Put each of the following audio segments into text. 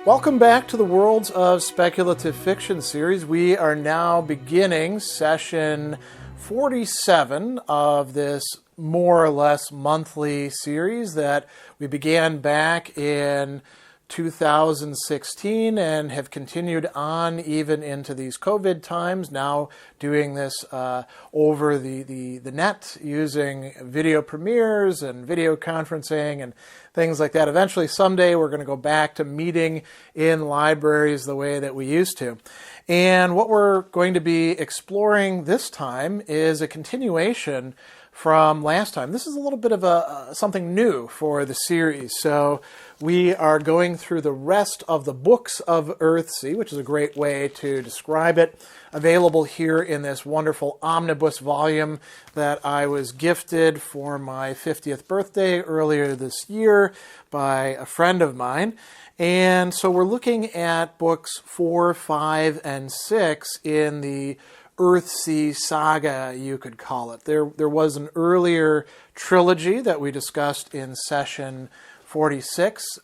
Welcome back to the Worlds of Speculative Fiction series. We are now beginning session 47 of this more or less monthly series that we began back in 2016 and have continued on even into these COVID times, now doing this over the net using video premieres and video conferencing and things like that. Eventually, someday, we're going to go back to meeting in libraries the way that we used to. And what we're going to be exploring this time is a continuation from last time. This is a little bit of something new for the series. So we are going through the rest of the books of Earthsea, which is a great way to describe it, available here in this wonderful omnibus volume that I was gifted for my 50th birthday earlier this year by a friend of mine. And so we're looking at books 4, 5, and 6 in the Earthsea saga, you could call it. There was an earlier trilogy that we discussed in session 46,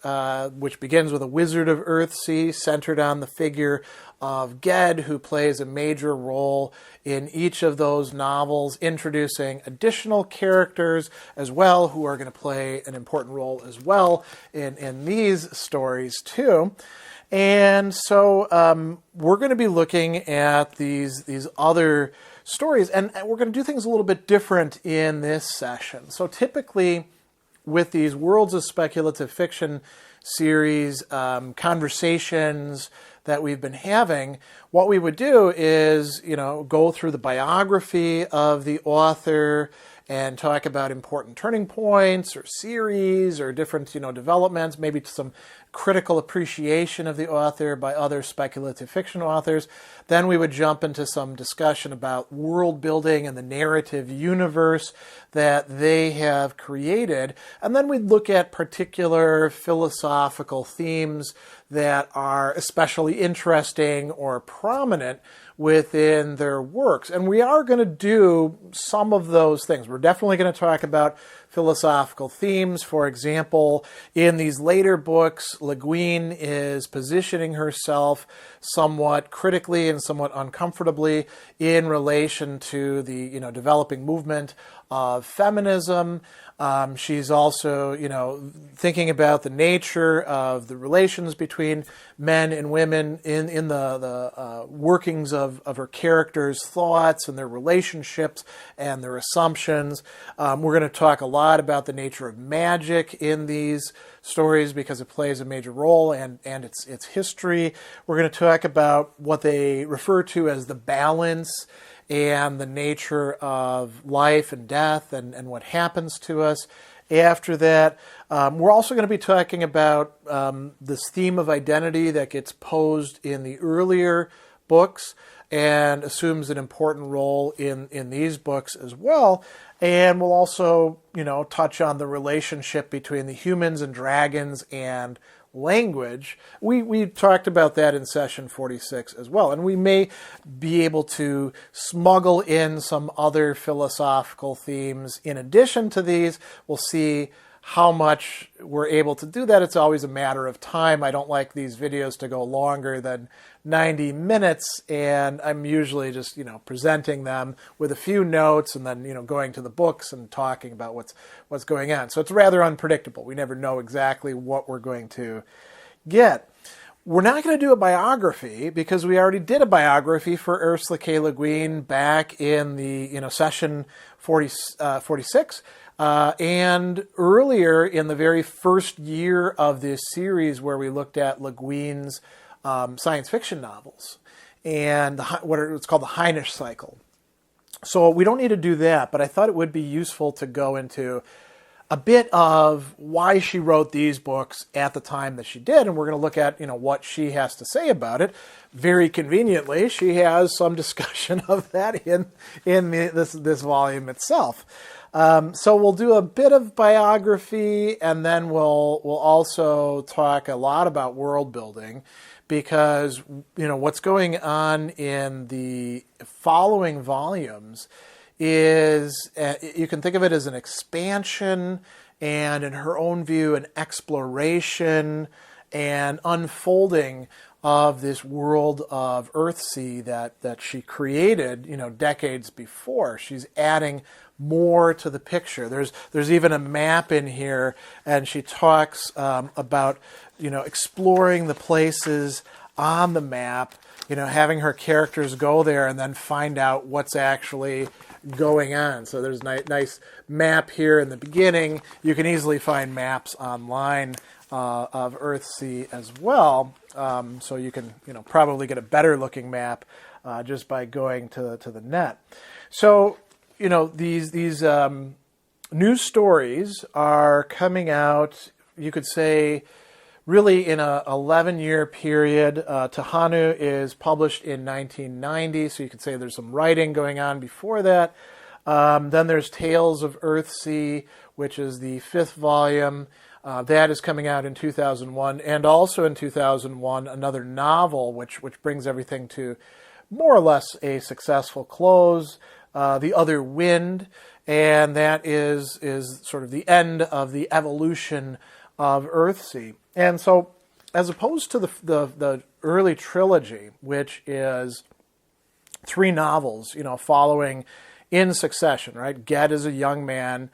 which begins with a Wizard of Earthsea, centered on the figure of Ged, who plays a major role in each of those novels, introducing additional characters as well, who are going to play an important role as well in these stories too. And so we're going to be looking at these other stories, and we're going to do things a little bit different in this session. So typically, with these Worlds of Speculative Fiction series conversations that we've been having, what we would do is, go through the biography of the author and talk about important turning points or series or different, developments, maybe some critical appreciation of the author by other speculative fiction authors. Then we would jump into some discussion about world building and the narrative universe that they have created. And then we'd look at particular philosophical themes that are especially interesting or prominent within their works. And we are going to do some of those things. We're definitely going to talk about philosophical themes. For example, in these later books, Leguin is positioning herself somewhat critically and somewhat uncomfortably in relation to the developing movement of feminism. She's also, thinking about the nature of the relations between men and women in the workings of her characters' thoughts and their relationships and their assumptions. We're going to talk a lot about the nature of magic in these stories because it plays a major role and its history. We're going to talk about what they refer to as the balance and the nature of life and death and what happens to us after that. We're also going to be talking about this theme of identity that gets posed in the earlier books and assumes an important role in these books as well. And we'll also, touch on the relationship between the humans and dragons and language. We talked about that in session 46 as well. And we may be able to smuggle in some other philosophical themes in addition to these. We'll see how much we're able to do that. It's always a matter of time. I don't like these videos to go longer than 90 minutes, and I'm usually just, presenting them with a few notes and then, going to the books and talking about what's going on. So it's rather unpredictable. We never know exactly what we're going to get. We're not going to do a biography because we already did a biography for Ursula K. Leguin back in the, session 46. And earlier in the very first year of this series where we looked at Leguin's science fiction novels and it's called the Highness Cycle. So we don't need to do that, but I thought it would be useful to go into a bit of why she wrote these books at the time that she did, and we're going to look at what she has to say about it. Very conveniently, she has some discussion of that in this volume itself. So we'll do a bit of biography, and then we'll also talk a lot about world building, because what's going on in the following volumes is you can think of it as an expansion and, in her own view, an exploration and unfolding of this world of Earthsea that she created, decades before. She's adding more to the picture. There's even a map in here, and she talks about exploring the places on the map, having her characters go there and then find out what's actually going on. So there's a nice map here in the beginning. You can easily find maps online of Earthsea as well. So you can probably get a better looking map just by going to the net. So these news stories are coming out, you could say, really in a 11-year period. Tenahu is published in 1990, so you could say there's some writing going on before that. Then there's Tales of Earthsea, which is the 5th volume. That is coming out in 2001, and also in 2001, another novel, which brings everything to more or less a successful close, The Other Wind, and that is sort of the end of the evolution of Earthsea. And so, as opposed to the early trilogy, which is 3 novels, following in succession, right? Ged is a young man,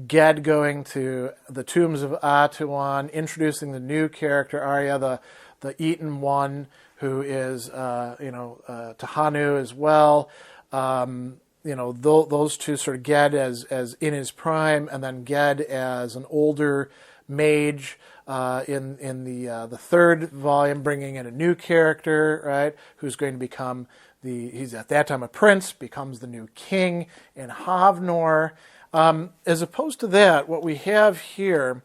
Ged going to the tombs of Atuan, introducing the new character, Arya, the Eaten One, who is, Tenahu as well. Those two, sort of Ged as in his prime, and then Ged as an older mage in the 3rd volume, bringing in a new character, right, who's going to become he's at that time a prince, becomes the new king in Havnor. As opposed to that, what we have here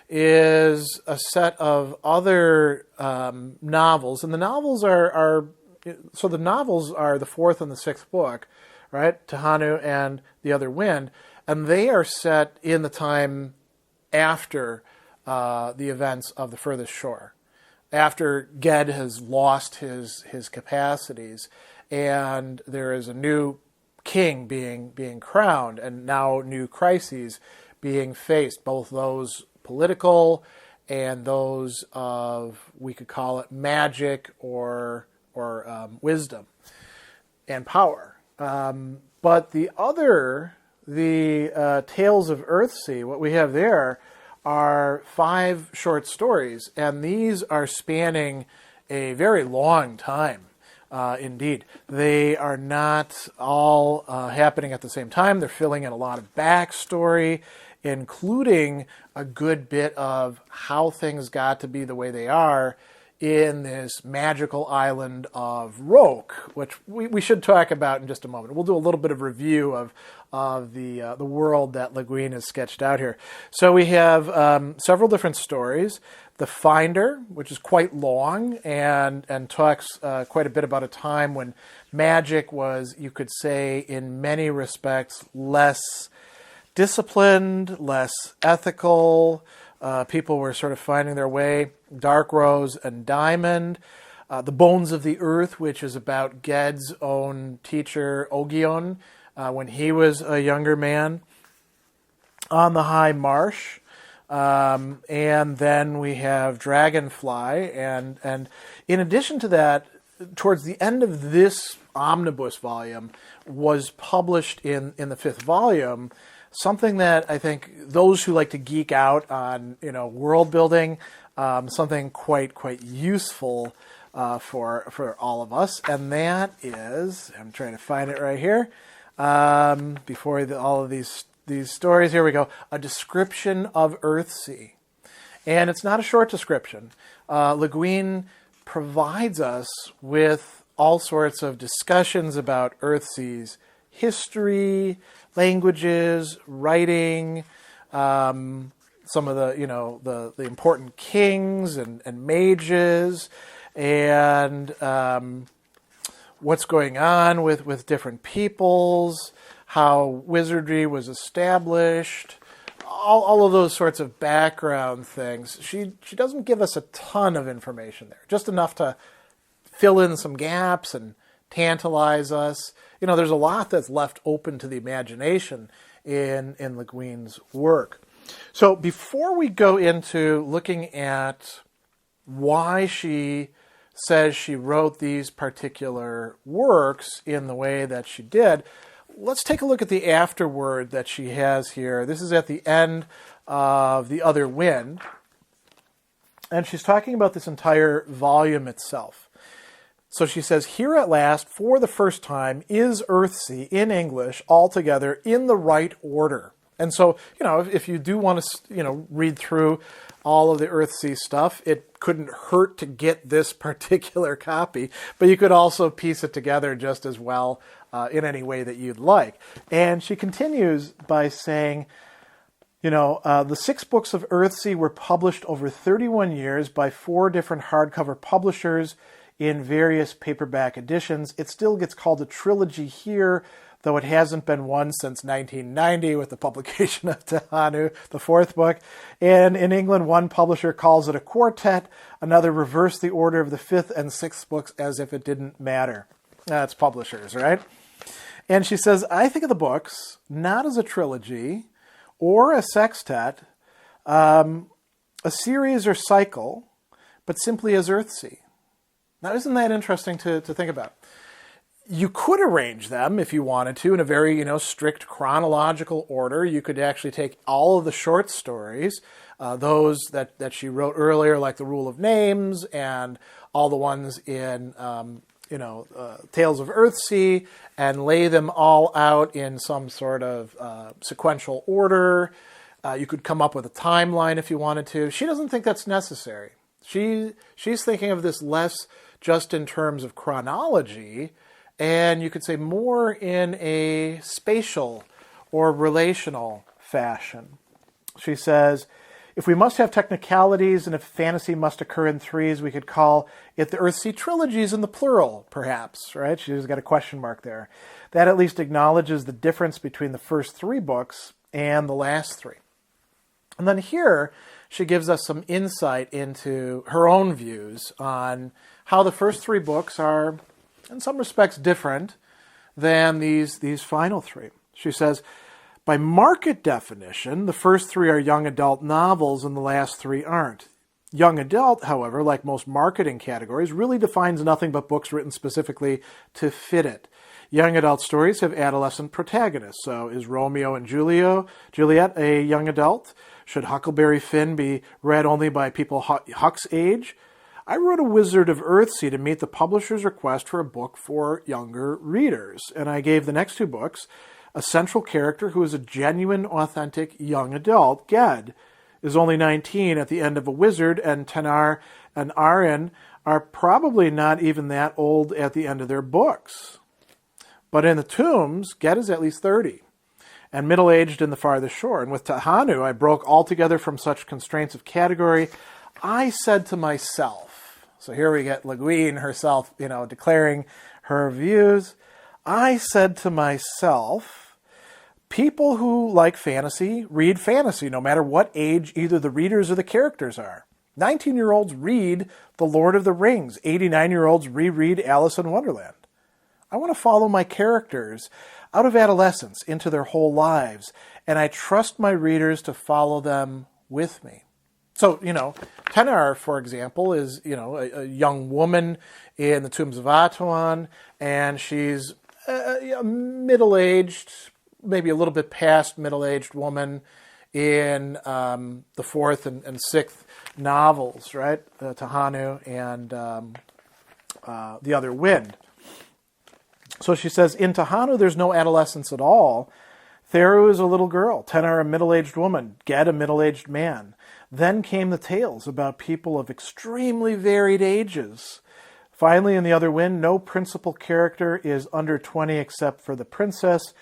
is a set of other novels, and the novels are the 4th and the 6th book, right? Tenahu and The Other Wind, and they are set in the time after the events of The Furthest Shore, after Ged has lost his capacities, and there is a new king being crowned, and now new crises being faced, both those political and those of, we could call it, magic or wisdom and power. But the Tales of Earthsea, what we have there are 5 short stories, and these are spanning a very long time. Indeed, they are not all happening at the same time. They're filling in a lot of backstory, including a good bit of how things got to be the way they are in this magical island of Roke, which we should talk about in just a moment. We'll do a little bit of review of the world that Leguin has sketched out here. So we have several different stories. The Finder, which is quite long and talks quite a bit about a time when magic was, you could say, in many respects, less disciplined, less ethical. People were sort of finding their way. Dark Rose and Diamond. The Bones of the Earth, which is about Ged's own teacher, Ogion, when he was a younger man. On the High Marsh. And then we have Dragonfly. And in addition to that, towards the end of this omnibus volume was published in the 5th volume, something that I think those who like to geek out on, world building, something quite useful for all of us, and that is, I'm trying to find it right here, before all of these stories. Here we go. A description of Earthsea, and it's not a short description. Leguin provides us with all sorts of discussions about Earthsea's history, languages, writing, some of the important kings and mages, and what's going on with different peoples, how wizardry was established, all of those sorts of background things. She doesn't give us a ton of information there, just enough to fill in some gaps and tantalize us. There's a lot that's left open to the imagination in Leguin's work. So before we go into looking at why she says she wrote these particular works in the way that she did, let's take a look at the afterword that she has here. This is at the end of The Other Wind, and she's talking about this entire volume itself. So she says, here at last, for the first time, is Earthsea in English altogether in the right order. And so, if you do want to, read through all of the Earthsea stuff, it couldn't hurt to get this particular copy, but you could also piece it together just as well in any way that you'd like. And she continues by saying, the 6 books of Earthsea were published over 31 years by 4 different hardcover publishers in various paperback editions. It still gets called a trilogy here, though it hasn't been one since 1990 with the publication of Tenahu, the 4th book. And in England, one publisher calls it a quartet, another reversed the order of the 5th and 6th books as if it didn't matter. That's publishers, right? And she says, I think of the books not as a trilogy or a sextet, a series or cycle, but simply as Earthsea. Now, isn't that interesting to think about? You could arrange them, if you wanted to, in a very, strict chronological order. You could actually take all of the short stories, those that she wrote earlier, like The Rule of Names, and all the ones in, Tales of Earthsea, and lay them all out in some sort of sequential order. You could come up with a timeline if you wanted to. She doesn't think that's necessary. She's thinking of this less just in terms of chronology, and you could say more in a spatial or relational fashion. She says, if we must have technicalities and if fantasy must occur in threes, we could call it the Earthsea trilogies in the plural, perhaps, right? She's got a question mark there. That at least acknowledges the difference between the first 3 books and the last 3. And then here, she gives us some insight into her own views on how the first 3 books are, in some respects, different than these final 3. She says, by market definition, the first 3 are young adult novels and the last 3 aren't. Young adult, however, like most marketing categories, really defines nothing but books written specifically to fit it. Young adult stories have adolescent protagonists. So is Romeo and Juliet a young adult? Should Huckleberry Finn be read only by people Huck's age? I wrote A Wizard of Earthsea to meet the publisher's request for a book for younger readers. And I gave the next 2 books a central character who is a genuine, authentic young adult. Ged is only 19 at the end of A Wizard, and Tenar and Iain are probably not even that old at the end of their books. But in the Tombs, Ged is at least 30, and middle-aged in The Farthest Shore. And with Tenahu, I broke altogether from such constraints of category. I said to myself, so here we get Leguin herself, declaring her views. I said to myself, people who like fantasy read fantasy, no matter what age either the readers or the characters are. 19-year-olds read The Lord of the Rings. 89-year-olds reread Alice in Wonderland. I want to follow my characters out of adolescence into their whole lives, and I trust my readers to follow them with me. So, Tenar, for example, is, a young woman in the Tombs of Atuan, and she's a middle-aged, maybe a little bit past middle-aged woman in the 4th and 6th novels, right? Tenahu and The Other Wind. So she says, in Tenahu, there's no adolescence at all. Theru is a little girl, Tenar a middle-aged woman, Ged a middle-aged man. Then came the tales about people of extremely varied ages. Finally, in The Other Wind, no principal character is under 20 except for the princess,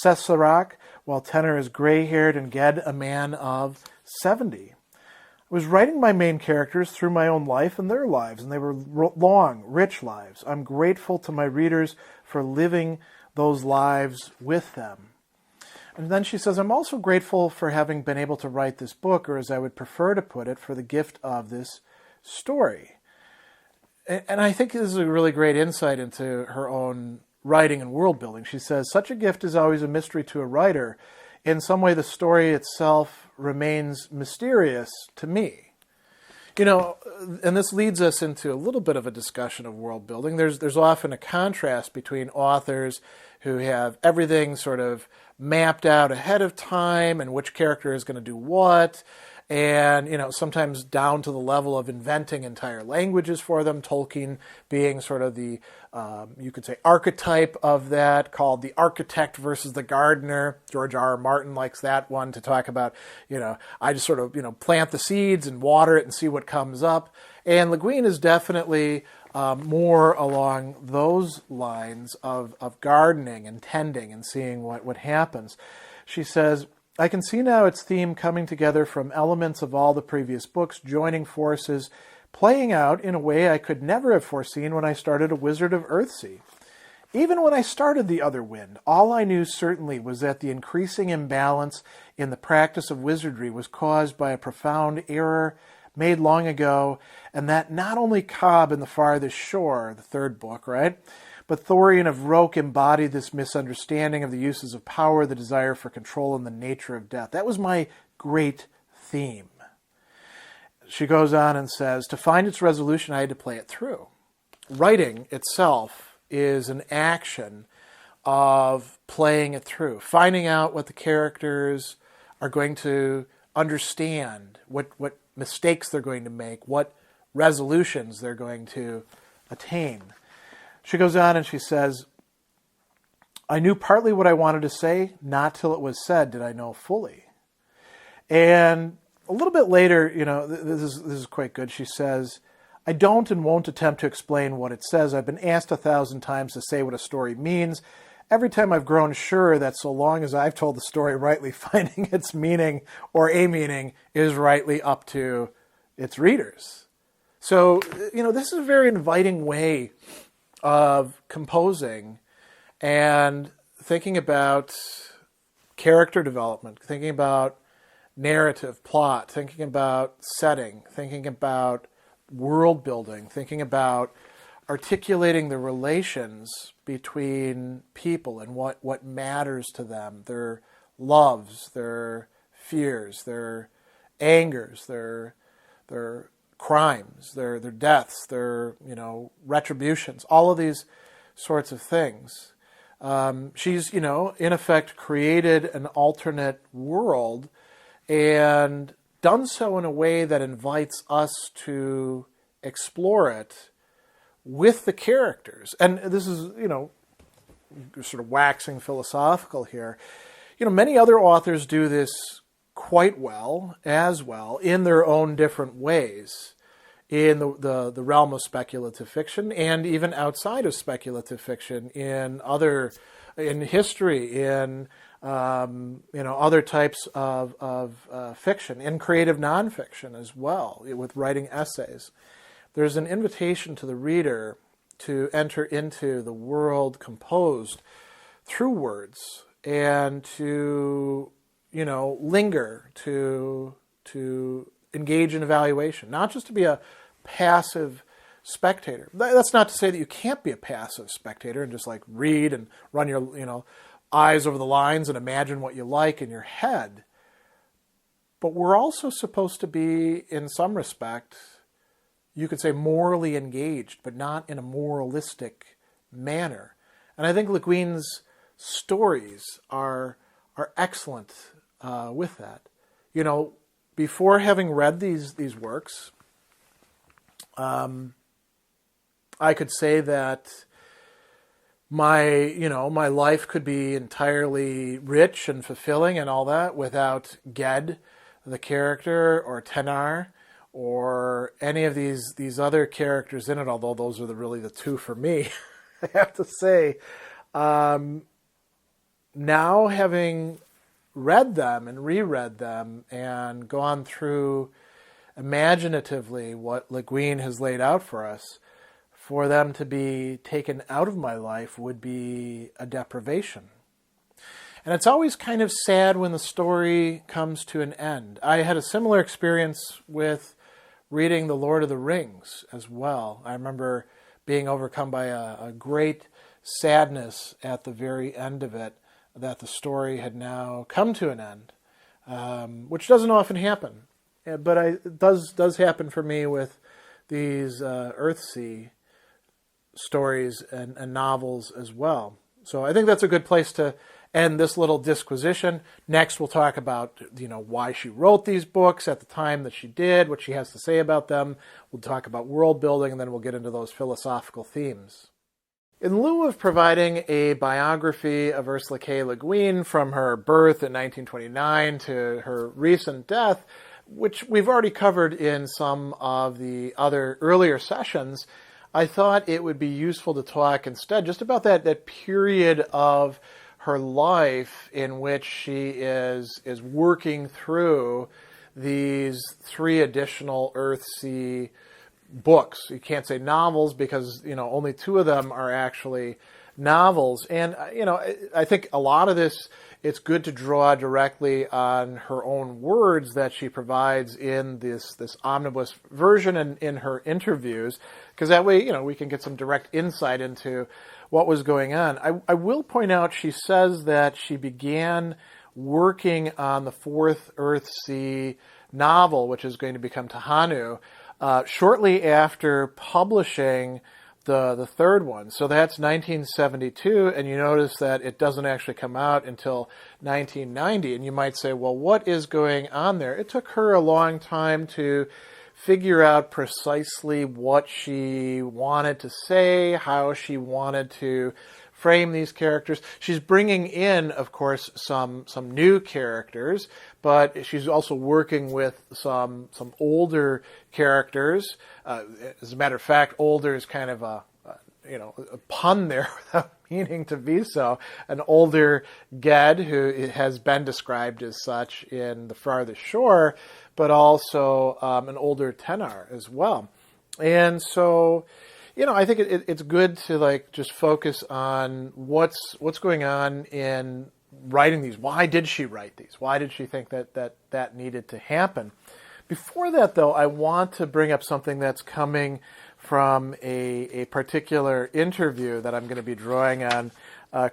Sessarak, while Tenar is gray-haired and Ged a man of 70. I was writing my main characters through my own life and their lives, and they were long, rich lives. I'm grateful to my readers for living those lives with them. And then she says, I'm also grateful for having been able to write this book, or as I would prefer to put it, for the gift of this story. And I think this is a really great insight into her own writing and world building. She says, such a gift is always a mystery to a writer. In some way, the story itself remains mysterious to me. And this leads us into a little bit of a discussion of world building. There's often a contrast between authors who have everything sort of mapped out ahead of time and which character is going to do what, and sometimes down to the level of inventing entire languages for them. Tolkien being sort of the you could say archetype of that, called the architect versus the gardener. George R. R. Martin likes that one to talk about, I just sort of plant the seeds and water it and see what comes up. And Le Guin is definitely more along those lines of gardening and tending and seeing what happens. She says, I can see now its theme coming together from elements of all the previous books, joining forces, playing out in a way I could never have foreseen when I started A Wizard of Earthsea. Even when I started The Other Wind, all I knew certainly was that the increasing imbalance in the practice of wizardry was caused by a profound error made long ago, and that not only Cobb in The Farthest Shore, the third book, right, but Thorian of Roke embodied this misunderstanding of the uses of power, the desire for control, and the nature of death. That was my great theme. She goes on and says, to find its resolution, I had to play it through. Writing itself is an action of playing it through, finding out what the characters are going to understand, what mistakes they're going to make, what resolutions they're going to attain. She goes on and she says, I knew partly what I wanted to say, not till it was said did I know fully. And a little bit later, this is quite good. She says, I don't and won't attempt to explain what it says. I've been asked 1,000 times to say what a story means. Every time I've grown sure that so long as I've told the story rightly, finding its meaning or a meaning is rightly up to its readers. So, this is a very inviting way of composing and thinking about character development, thinking about narrative, plot, thinking about setting, thinking about world building, thinking about articulating the relations between people and what matters to them, their loves, their fears, their angers, their crimes, their deaths, their retributions, all of these sorts of things. She's in effect created an alternate world and done so in a way that invites us to explore it with the characters. And this is, sort of waxing philosophical here. Many other authors do this quite well, in their own different ways, in the realm of speculative fiction, and even outside of speculative fiction, in history, in other types of fiction, in creative nonfiction as well, with writing essays. There's an invitation to the reader to enter into the world composed through words and to, linger, to engage in evaluation, not just to be a passive spectator. That's not to say that you can't be a passive spectator and just read and run your, eyes over the lines and imagine what you like in your head. But we're also supposed to be, in some respect, you could say morally engaged, but not in a moralistic manner. And I think Le Guin's stories are excellent with that. Before having read these works, I could say that my life could be entirely rich and fulfilling and all that without Ged, the character, or Tenahu, or any of these other characters in it, although those are really the two for me, I have to say. Now having read them and reread them and gone through imaginatively what Le Guin has laid out for us, for them to be taken out of my life would be a deprivation. And it's always kind of sad when the story comes to an end. I had a similar experience with reading The Lord of the Rings as well. I remember being overcome by a great sadness at the very end of it, that the story had now come to an end, which doesn't often happen but it does happen for me with these Earthsea stories and novels as well. So I think that's a good place to end this little disquisition. Next, we'll talk about why she wrote these books at the time that she did, what she has to say about them. We'll talk about world building, and then we'll get into those philosophical themes. In lieu of providing a biography of Ursula K. Leguin from her birth in 1929 to her recent death, which we've already covered in some of the other earlier sessions, I thought it would be useful to talk instead just about that period of her life in which she is working through these 3 additional Earthsea books. You can't say novels because only 2 of them are actually novels. And I think a lot of this, it's good to draw directly on her own words that she provides in this omnibus version and in her interviews, because that way we can get some direct insight into what was going on. I will point out she says that she began working on the 4th Earthsea novel, which is going to become Tenahu, shortly after publishing the 3rd one. So that's 1972, and you notice that it doesn't actually come out until 1990. And you might say, well, what is going on there? It took her a long time to figure out precisely what she wanted to say, how she wanted to frame these characters. She's bringing in, of course, some new characters, but she's also working with some older characters. As a matter of fact, older is kind of a pun there without meaning to be so. An older Ged, who has been described as such in The Farthest Shore, but also an older Tenar as well. And so, I think it's good to just focus on what's going on in writing these. Why did she write these? Why did she think that needed to happen? Before that, though, I want to bring up something that's coming from a particular interview that I'm going to be drawing on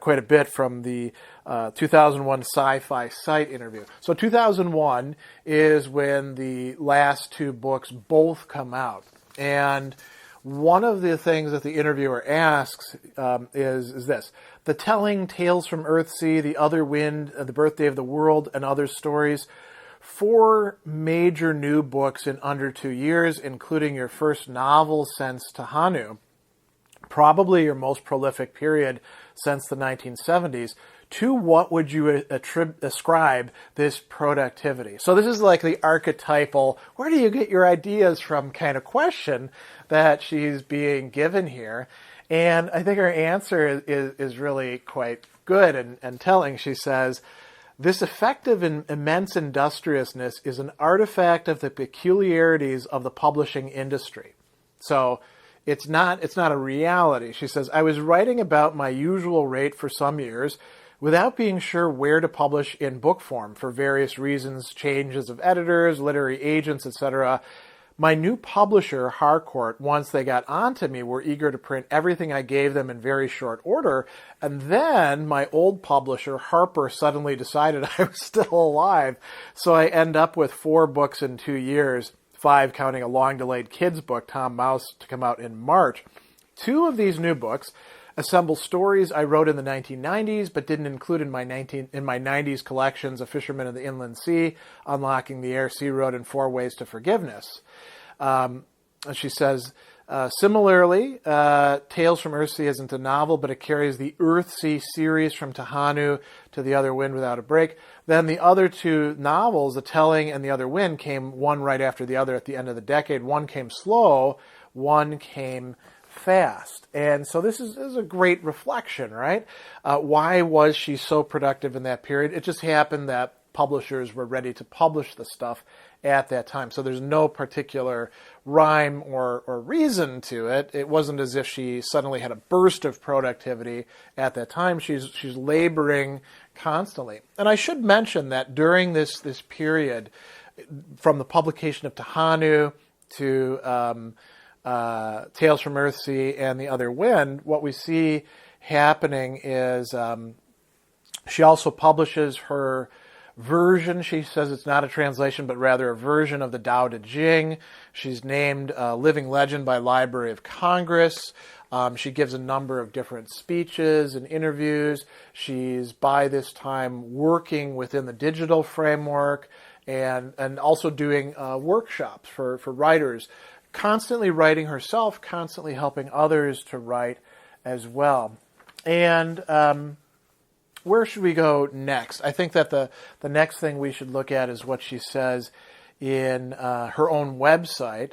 quite a bit from the 2001 SciFi Site interview. So 2001 is when the last 2 books both come out. And one of the things that the interviewer asks is this: the telling Tales from Earthsea, The Other Wind, The Birthday of the World, and Other Stories, 4 major new books in under 2 years, including your first novel since Tenahu, probably your most prolific period since the 1970s. To what would you ascribe this productivity? So this is like the archetypal, where do you get your ideas from kind of question that she's being given here. And I think her answer is really quite good and telling. She says, this effective and immense industriousness is an artifact of the peculiarities of the publishing industry. So it's not a reality. She says, I was writing about my usual rate for some years without being sure where to publish in book form for various reasons, changes of editors, literary agents, etc. My new publisher, Harcourt, once they got onto me, were eager to print everything I gave them in very short order. And then my old publisher, Harper, suddenly decided I was still alive. So I end up with 4 books in 2 years, 5 counting a long-delayed kids book, Tom Mouse, to come out in March. 2 of these new books assemble stories I wrote in the 1990s, but didn't include in my 90s collections, A Fisherman of the Inland Sea, Unlocking the Air Sea Road, and 4 Ways to Forgiveness. She says, similarly, Tales from Earthsea isn't a novel, but it carries the Earthsea series from Tenahu to The Other Wind without a break. Then the other 2 novels, The Telling and The Other Wind, came one right after the other at the end of the decade. One came slow, one came fast. And so this is a great reflection, right? Why was she so productive in that period? It just happened that publishers were ready to publish the stuff at that time. So there's no particular rhyme or reason to it. It wasn't as if she suddenly had a burst of productivity at that time. She's laboring constantly. And I should mention that during this period, from the publication of Tenahu to Tales from Earthsea and The Other Wind, what we see happening is she also publishes her version. She says it's not a translation, but rather a version of the Tao Te Ching. She's named Living Legend by Library of Congress. She gives a number of different speeches and interviews. She's, by this time, working within the digital framework and also doing workshops for writers, constantly writing herself, constantly helping others to write as well. And where should we go next? I think that the next thing we should look at is what she says in her own website.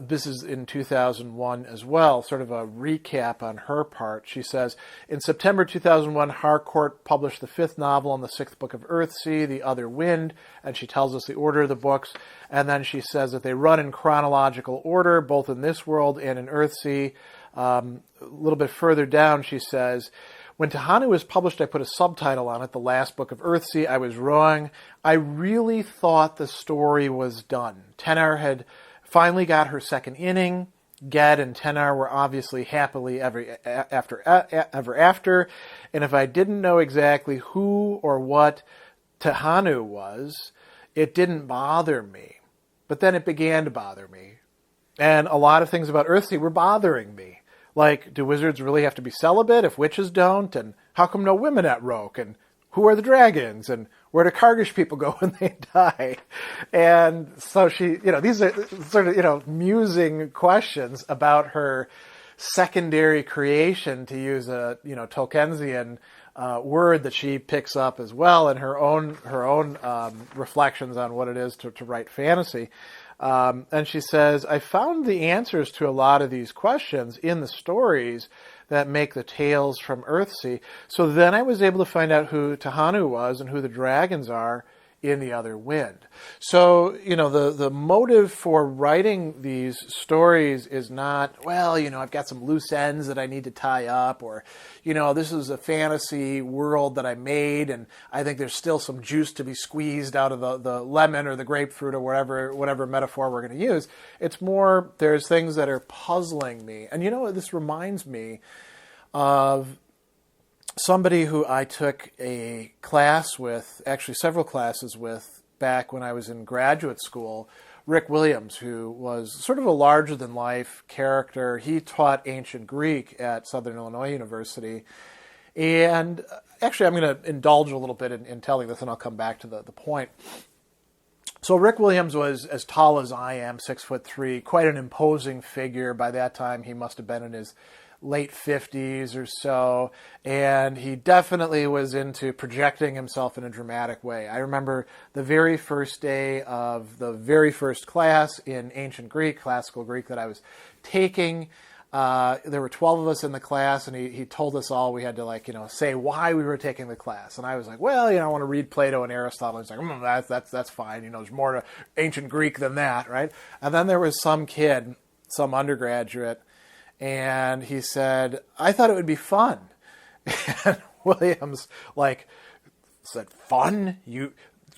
This is in 2001 as well, sort of a recap on her part. She says, in September 2001, Harcourt published the 5th novel and the 6th book of Earthsea, The Other Wind, and she tells us the order of the books. And then she says that they run in chronological order, both in this world and in Earthsea. A little bit further down, she says, when Tenahu was published, I put a subtitle on it, The Last Book of Earthsea. I was wrong. I really thought the story was done. Tenahu had finally got her second inning. Ged and Tenahu were obviously happily ever after. And if I didn't know exactly who or what Tenahu was, it didn't bother me. But then it began to bother me. And a lot of things about Earthsea were bothering me. Like, do wizards really have to be celibate if witches don't? And how come no women at Roke? And who are the dragons? And where do Kargish people go when they die? And so she, these are sort of, musing questions about her secondary creation, to use a, Tolkiensian word that she picks up as well in her own reflections on what it is to write fantasy. And she says, I found the answers to a lot of these questions in the stories that make the tales from Earthsea. So then I was able to find out who Tenahu was and who the dragons are in The Other Wind. So, the motive for writing these stories is not, I've got some loose ends that I need to tie up, or, this is a fantasy world that I made, and I think there's still some juice to be squeezed out of the lemon or the grapefruit or whatever metaphor we're going to use. It's more, there's things that are puzzling me. And this reminds me of somebody who I took a class with, actually several classes with, back when I was in graduate school, Rick Williams, who was sort of a larger-than-life character. He taught ancient Greek at Southern Illinois University. And actually, I'm going to indulge a little bit in telling this, and I'll come back to the point. So Rick Williams was as tall as I am, 6'3", quite an imposing figure. By that time, he must have been in his late 50s or so, and he definitely was into projecting himself in a dramatic way. I remember the very first day of the very first class in ancient Greek, classical Greek, that I was taking. There were 12 of us in the class, and he told us all we had to say why we were taking the class. And I was like, I want to read Plato and Aristotle. And he's like, that's fine. There's more to ancient Greek than that, right? And then there was some kid, some undergraduate, and he said, I thought it would be fun. And Williams said, fun?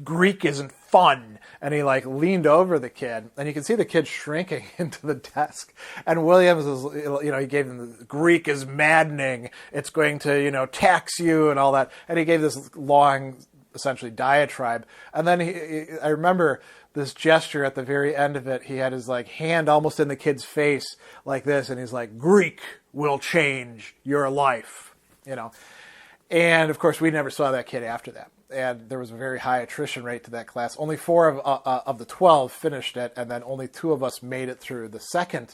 Greek isn't fun. And he leaned over the kid, and you can see the kid shrinking into the desk. And Williams is, he gave him Greek is maddening. It's going to, tax you and all that. And he gave this long, essentially diatribe. And then I remember this gesture at the very end of it. He had his hand almost in the kid's face like this, and he's like, Greek will change your life, And of course, we never saw that kid after that. And there was a very high attrition rate to that class. Only 4 of the 12 finished it, and then only 2 of us made it through the second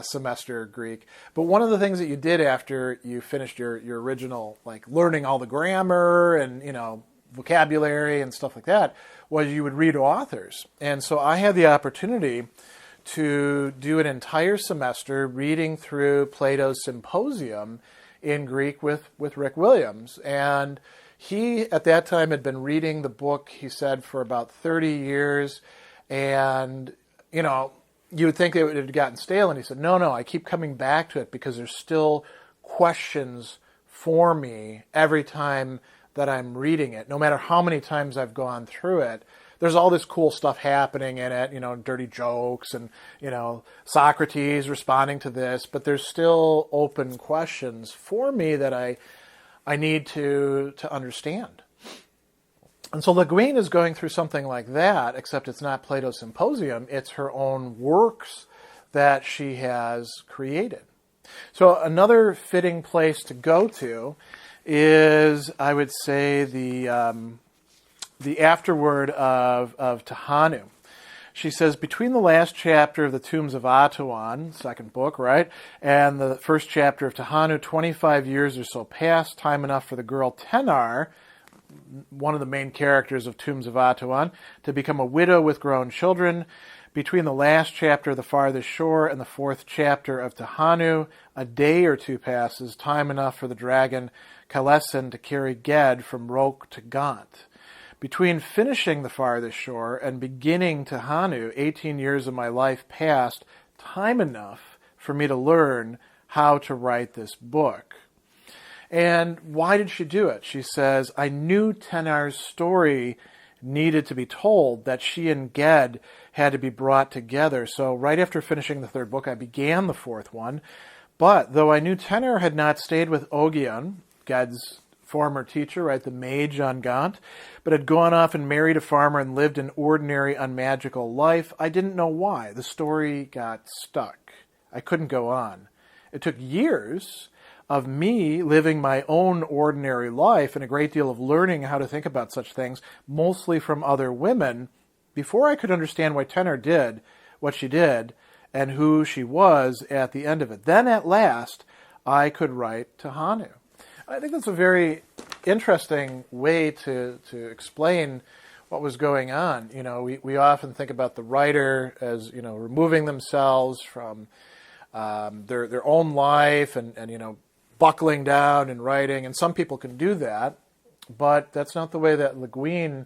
semester Greek. But one of the things that you did after you finished your original, learning all the grammar and, vocabulary and stuff like that, was you would read authors. And so I had the opportunity to do an entire semester reading through Plato's Symposium in Greek with Rick Williams. And he, at that time, had been reading the book, he said, for about 30 years. And, you would think it had gotten stale. And he said, no, I keep coming back to it because there's still questions for me every time that I'm reading it. No matter how many times I've gone through it, there's all this cool stuff happening in it, dirty jokes and, Socrates responding to this, but there's still open questions for me that I need to understand. And so Leguin is going through something like that, except it's not Plato's Symposium, it's her own works that she has created. So another fitting place to go to is, I would say, the afterword of Tenahu. She says, between the last chapter of the Tombs of Atuan, second book, right, and the first chapter of Tenahu, 25 years or so passed, time enough for the girl Tenar, one of the main characters of Tombs of Atuan, to become a widow with grown children. Between the last chapter of The Farthest Shore and the fourth chapter of Tenahu, a day or two passes, time enough for the dragon Kalesin to carry Ged from Roke to Gaunt. Between finishing The Farthest Shore and beginning Tenahu, 18 years of my life passed, time enough for me to learn how to write this book. And why did she do it? She says, I knew Tenar's story needed to be told, that she and Ged had to be brought together. So right after finishing the third book, I began the fourth one. But though I knew Tenar had not stayed with Ogion, Ged's former teacher, right, the mage on Gaunt, but had gone off and married a farmer and lived an ordinary, unmagical life, I didn't know why. The story got stuck. I couldn't go on. It took years of me living my own ordinary life and a great deal of learning how to think about such things, mostly from other women, before I could understand why Tenar did what she did and who she was at the end of it. Then at last, I could write Tenahu. I think that's a very interesting way to explain what was going on. You know, we often think about the writer as, you know, removing themselves from their own life and, you know, buckling down and writing, and some people can do that, but that's not the way that Leguin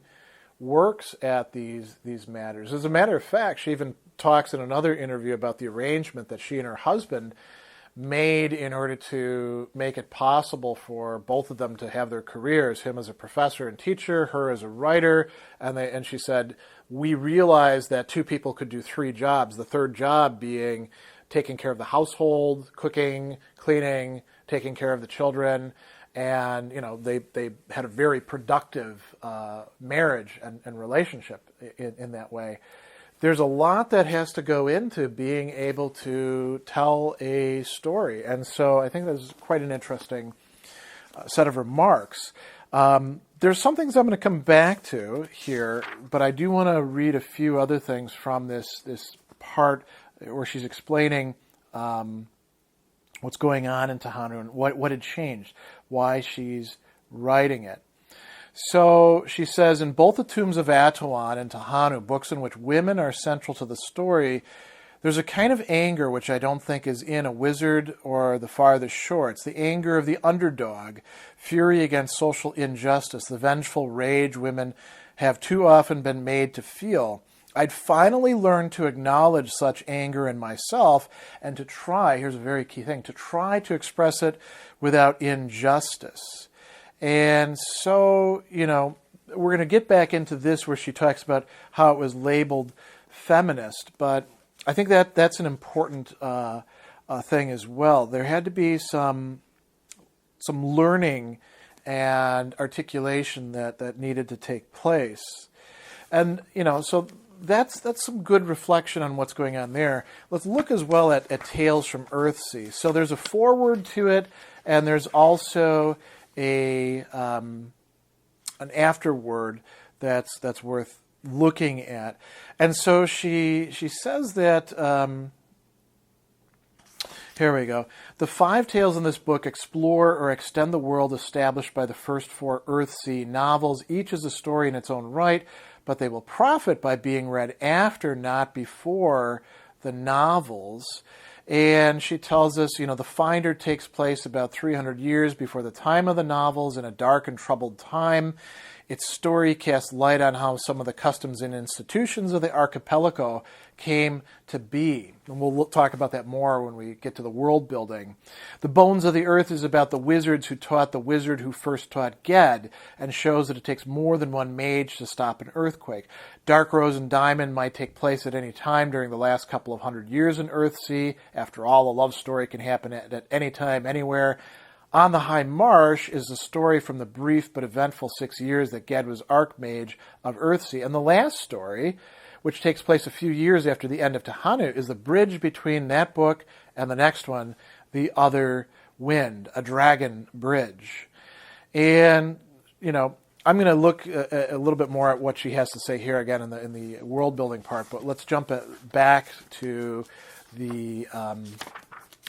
works at these matters. As a matter of fact, she even talks in another interview about the arrangement that she and her husband made in order to make it possible for both of them to have their careers, him as a professor and teacher, her as a writer, and she said, we realized that two people could do three jobs, the third job being taking care of the household, cooking, cleaning, taking care of the children, and you know they had a very productive marriage and relationship in that way. There's a lot that has to go into being able to tell a story, and so I think that's quite an interesting set of remarks. There's some things I'm going to come back to here, but I do want to read a few other things from this part where she's explaining what's going on in Tenahu and what had changed, why she's writing it. So she says, in both the Tombs of Atuan and Tenahu, books in which women are central to the story, there's a kind of anger which I don't think is in A Wizard or The Farthest Shore. It's the anger of the underdog, fury against social injustice, the vengeful rage women have too often been made to feel. I'd finally learned to acknowledge such anger in myself and to try, here's a very key thing, to try to express it without injustice. And so, you know, we're going to get back into this where she talks about how it was labeled feminist, but I think that's an important thing as well. There had to be some learning and articulation that needed to take place. And, you know, so that's some good reflection on what's going on there. Let's look as well at Tales from Earthsea. So there's a foreword to it, and there's also an afterword that's worth looking at. And so she says that, here we go. The 5 tales in this book explore or extend the world established by the first 4 Earthsea novels. Each is a story in its own right, but they will profit by being read after, not before, the novels. And she tells us, you know, The Finder takes place about 300 years before the time of the novels in a dark and troubled time. Its story casts light on how some of the customs and institutions of the archipelago came to be. And we'll talk about that more when we get to the world building. The Bones of the Earth is about the wizards who taught the wizard who first taught Ged, and shows that it takes more than one mage to stop an earthquake. Dark Rose and Diamond might take place at any time during the last couple of 100 years in Earthsea. After all, a love story can happen at any time, anywhere. On the High Marsh is the story from the brief but eventful 6 years that Ged was Archmage of Earthsea. And the last story, which takes place a few years after the end of Tenahu, is the bridge between that book and the next one, The Other Wind, a dragon bridge. And, I'm going to look a little bit more at what she has to say here again in the world building part, but let's jump back to the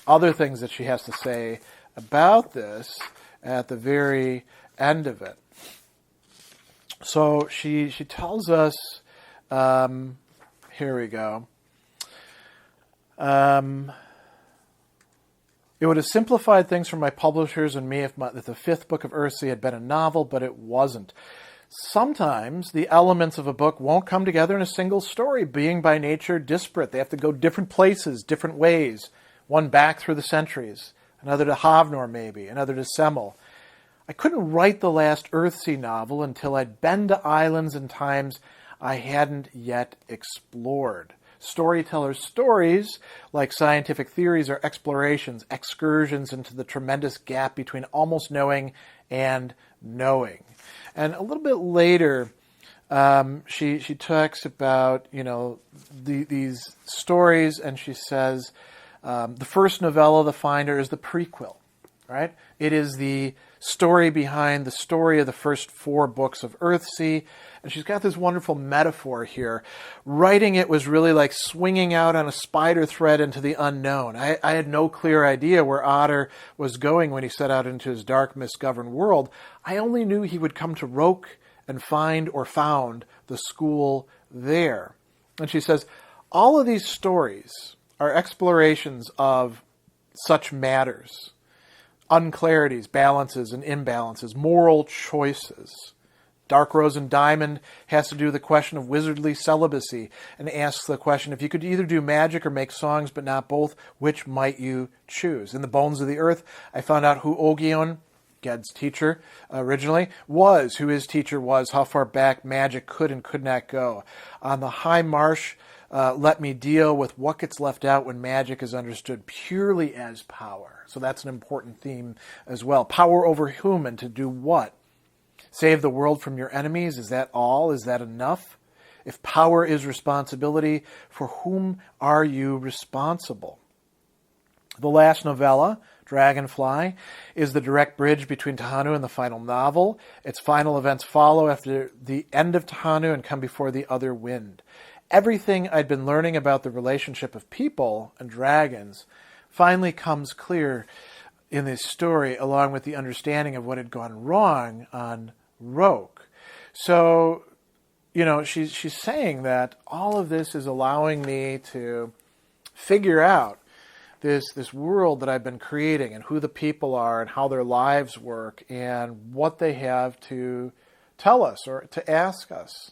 other things that she has to say about this at the very end of it. So she tells us, here we go. It would have simplified things for my publishers and me if the fifth book of Earthsea had been a novel, but it wasn't. Sometimes the elements of a book won't come together in a single story, being by nature disparate. They have to go different places, different ways. One back through the centuries, another to Havnor maybe, another to Semmel. I couldn't write the last Earthsea novel until I'd been to islands and times I hadn't yet explored. Storytellers' stories, like scientific theories, are explorations, excursions into the tremendous gap between almost knowing and knowing. And a little bit later, she talks about these stories, and she says the first novella, The Finder, is the prequel. Right? It is the story behind the story of the first 4 books of Earthsea. And she's got this wonderful metaphor here. Writing it was really like swinging out on a spider thread into the unknown. I had no clear idea where Otter was going when he set out into his dark, misgoverned world. I only knew he would come to Roke and find or found the school there. And she says, all of these stories are explorations of such matters. Unclarities, balances, and imbalances, moral choices. Dark Rose and Diamond has to do with the question of wizardly celibacy and asks the question, if you could either do magic or make songs but not both, which might you choose? In The Bones of the Earth, I found out who Ogion, Ged's teacher originally, was, who his teacher was, how far back magic could and could not go. On the High Marsh, let me deal with what gets left out when magic is understood purely as power. So that's an important theme as well. Power over whom and to do what? Save the world from your enemies? Is that all? Is that enough? If power is responsibility, for whom are you responsible? The last novella, Dragonfly, is the direct bridge between Tenahu and the final novel. Its final events follow after the end of Tenahu and come before The Other Wind. Everything I'd been learning about the relationship of people and dragons finally comes clear in this story, along with the understanding of what had gone wrong on Roke. So, she's saying that all of this is allowing me to figure out this world that I've been creating and who the people are and how their lives work and what they have to tell us or to ask us.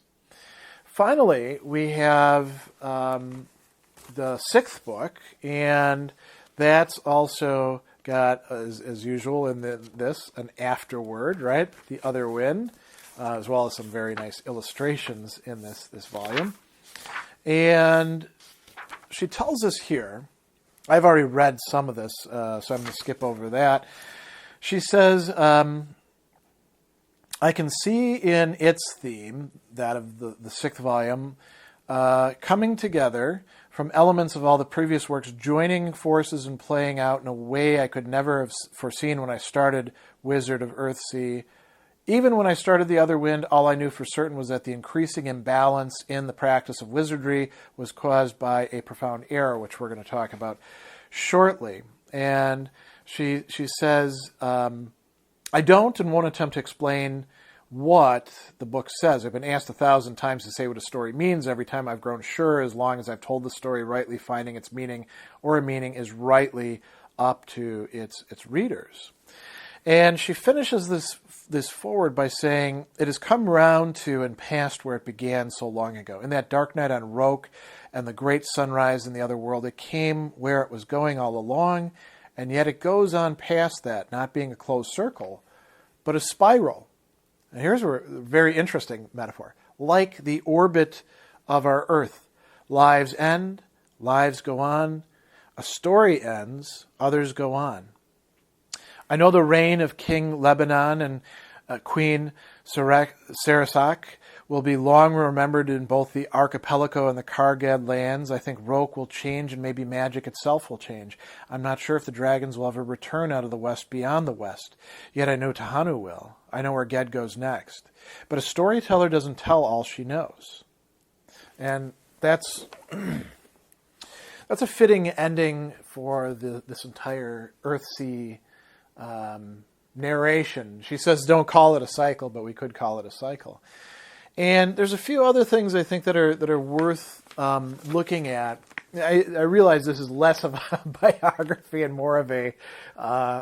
Finally, we have the 6th book, and that's also got, as usual in this, an afterword, right? The Other Wind, as well as some very nice illustrations in this volume. And she tells us here, I've already read some of this, so I'm going to skip over that. She says, I can see in its theme, that of the 6th volume, coming together from elements of all the previous works, joining forces and playing out in a way I could never have foreseen when I started Wizard of Earthsea. Even when I started The Other Wind, all I knew for certain was that the increasing imbalance in the practice of wizardry was caused by a profound error, which we're going to talk about shortly. And she says, I don't and won't attempt to explain what the book says. I've been asked 1,000 times to say what a story means. Every time I've grown sure, as long as I've told the story rightly, finding its meaning or a meaning is rightly up to its readers. And she finishes this forward by saying, it has come round to and past where it began so long ago. In that dark night on Roke and the great sunrise in the other world, it came where it was going all along, and yet it goes on past that, not being a closed circle, but a spiral. And here's a very interesting metaphor. Like the orbit of our Earth, lives end, lives go on, a story ends, others go on. I know the reign of King Lebanon and Queen Sarasak will be long remembered in both the archipelago and the Kargad lands. I think Roke will change, and maybe magic itself will change. I'm not sure if the dragons will ever return out of the west beyond the west. Yet I know Tenahu will. I know where Ged goes next. But a storyteller doesn't tell all she knows. And that's a fitting ending for this entire Earthsea narration. She says, don't call it a cycle, but we could call it a cycle. And there's a few other things I think that are worth looking at. I realize this is less of a biography and more of a,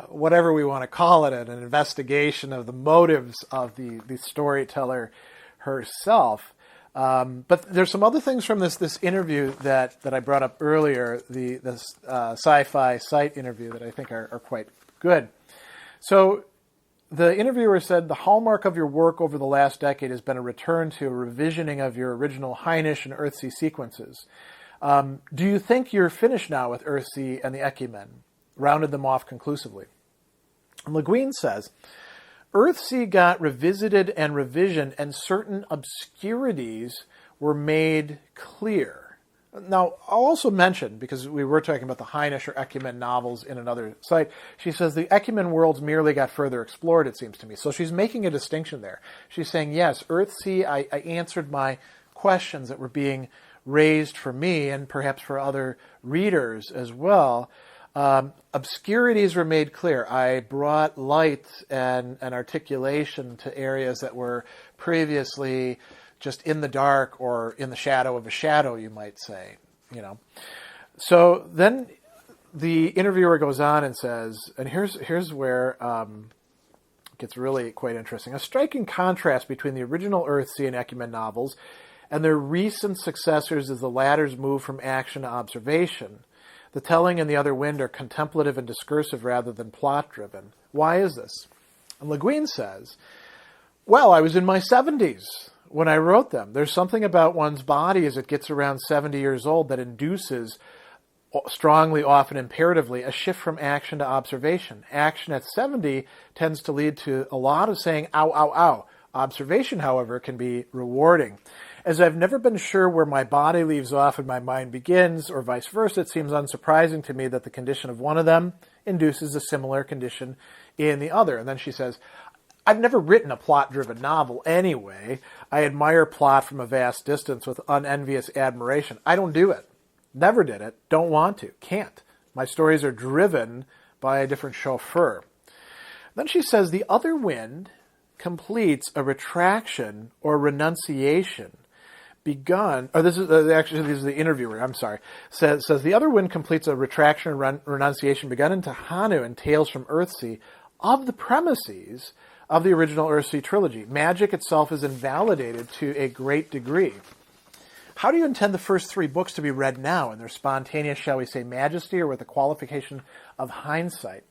whatever we want to call it, an investigation of the motives of the storyteller herself. But there's some other things from this interview that I brought up earlier, this SciFi Site interview that I think are quite good. So the interviewer said, the hallmark of your work over the last decade has been a return to a revisioning of your original Highness and Earthsea sequences. Do you think you're finished now with Earthsea and the Ecumen? Rounded them off conclusively. And Leguin says, Earthsea got revisited and revisioned, and certain obscurities were made clear. Now, I'll also mention, because we were talking about the Highness or Ecumen novels in another site, she says the Ecumen worlds merely got further explored, it seems to me. So she's making a distinction there. She's saying, yes, Earthsea, I answered my questions that were being raised for me and perhaps for other readers as well. Obscurities were made clear. I brought light and articulation to areas that were previously just in the dark or in the shadow of a shadow, you might say, So then the interviewer goes on and says, and here's where it gets really quite interesting. A striking contrast between the original Earthsea and Ecumen novels and their recent successors is the latter's move from action to observation. The telling and the other wind are contemplative and discursive rather than plot-driven. Why is this? And Leguin says, well, I was in my 70s when I wrote them. There's something about one's body as it gets around 70 years old that induces, strongly, often imperatively, a shift from action to observation. Action at 70 tends to lead to a lot of saying, ow, ow, ow. Observation, however, can be rewarding. As I've never been sure where my body leaves off and my mind begins, or vice versa, it seems unsurprising to me that the condition of one of them induces a similar condition in the other. And then she says, I've never written a plot-driven novel anyway. I admire plot from a vast distance with unenvious admiration. I don't do it. Never did it. Don't want to. Can't. My stories are driven by a different chauffeur. Then she says, the other wind completes a retraction or renunciation begun, or this is the interviewer, I'm sorry, says the other wind completes a retraction and renunciation begun in Tenahu and Tales from Earthsea of the premises of the original Earthsea trilogy. Magic itself is invalidated to a great degree. How do you intend the first three books to be read now in their spontaneous, shall we say, majesty, or with the qualification of hindsight?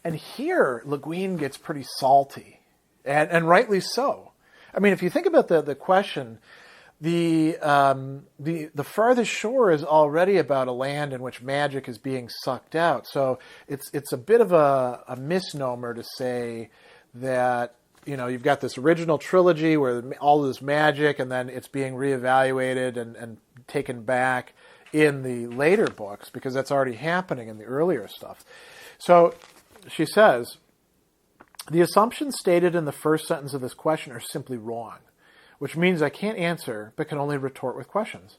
And here, Leguin gets pretty salty, and rightly so. I mean, if you think about the question, the farthest shore is already about a land in which magic is being sucked out. So it's a bit of a misnomer to say that, you've got this original trilogy where all of this magic, and then it's being reevaluated and taken back in the later books, because that's already happening in the earlier stuff. So she says, the assumptions stated in the first sentence of this question are simply wrong, which means I can't answer, but can only retort with questions.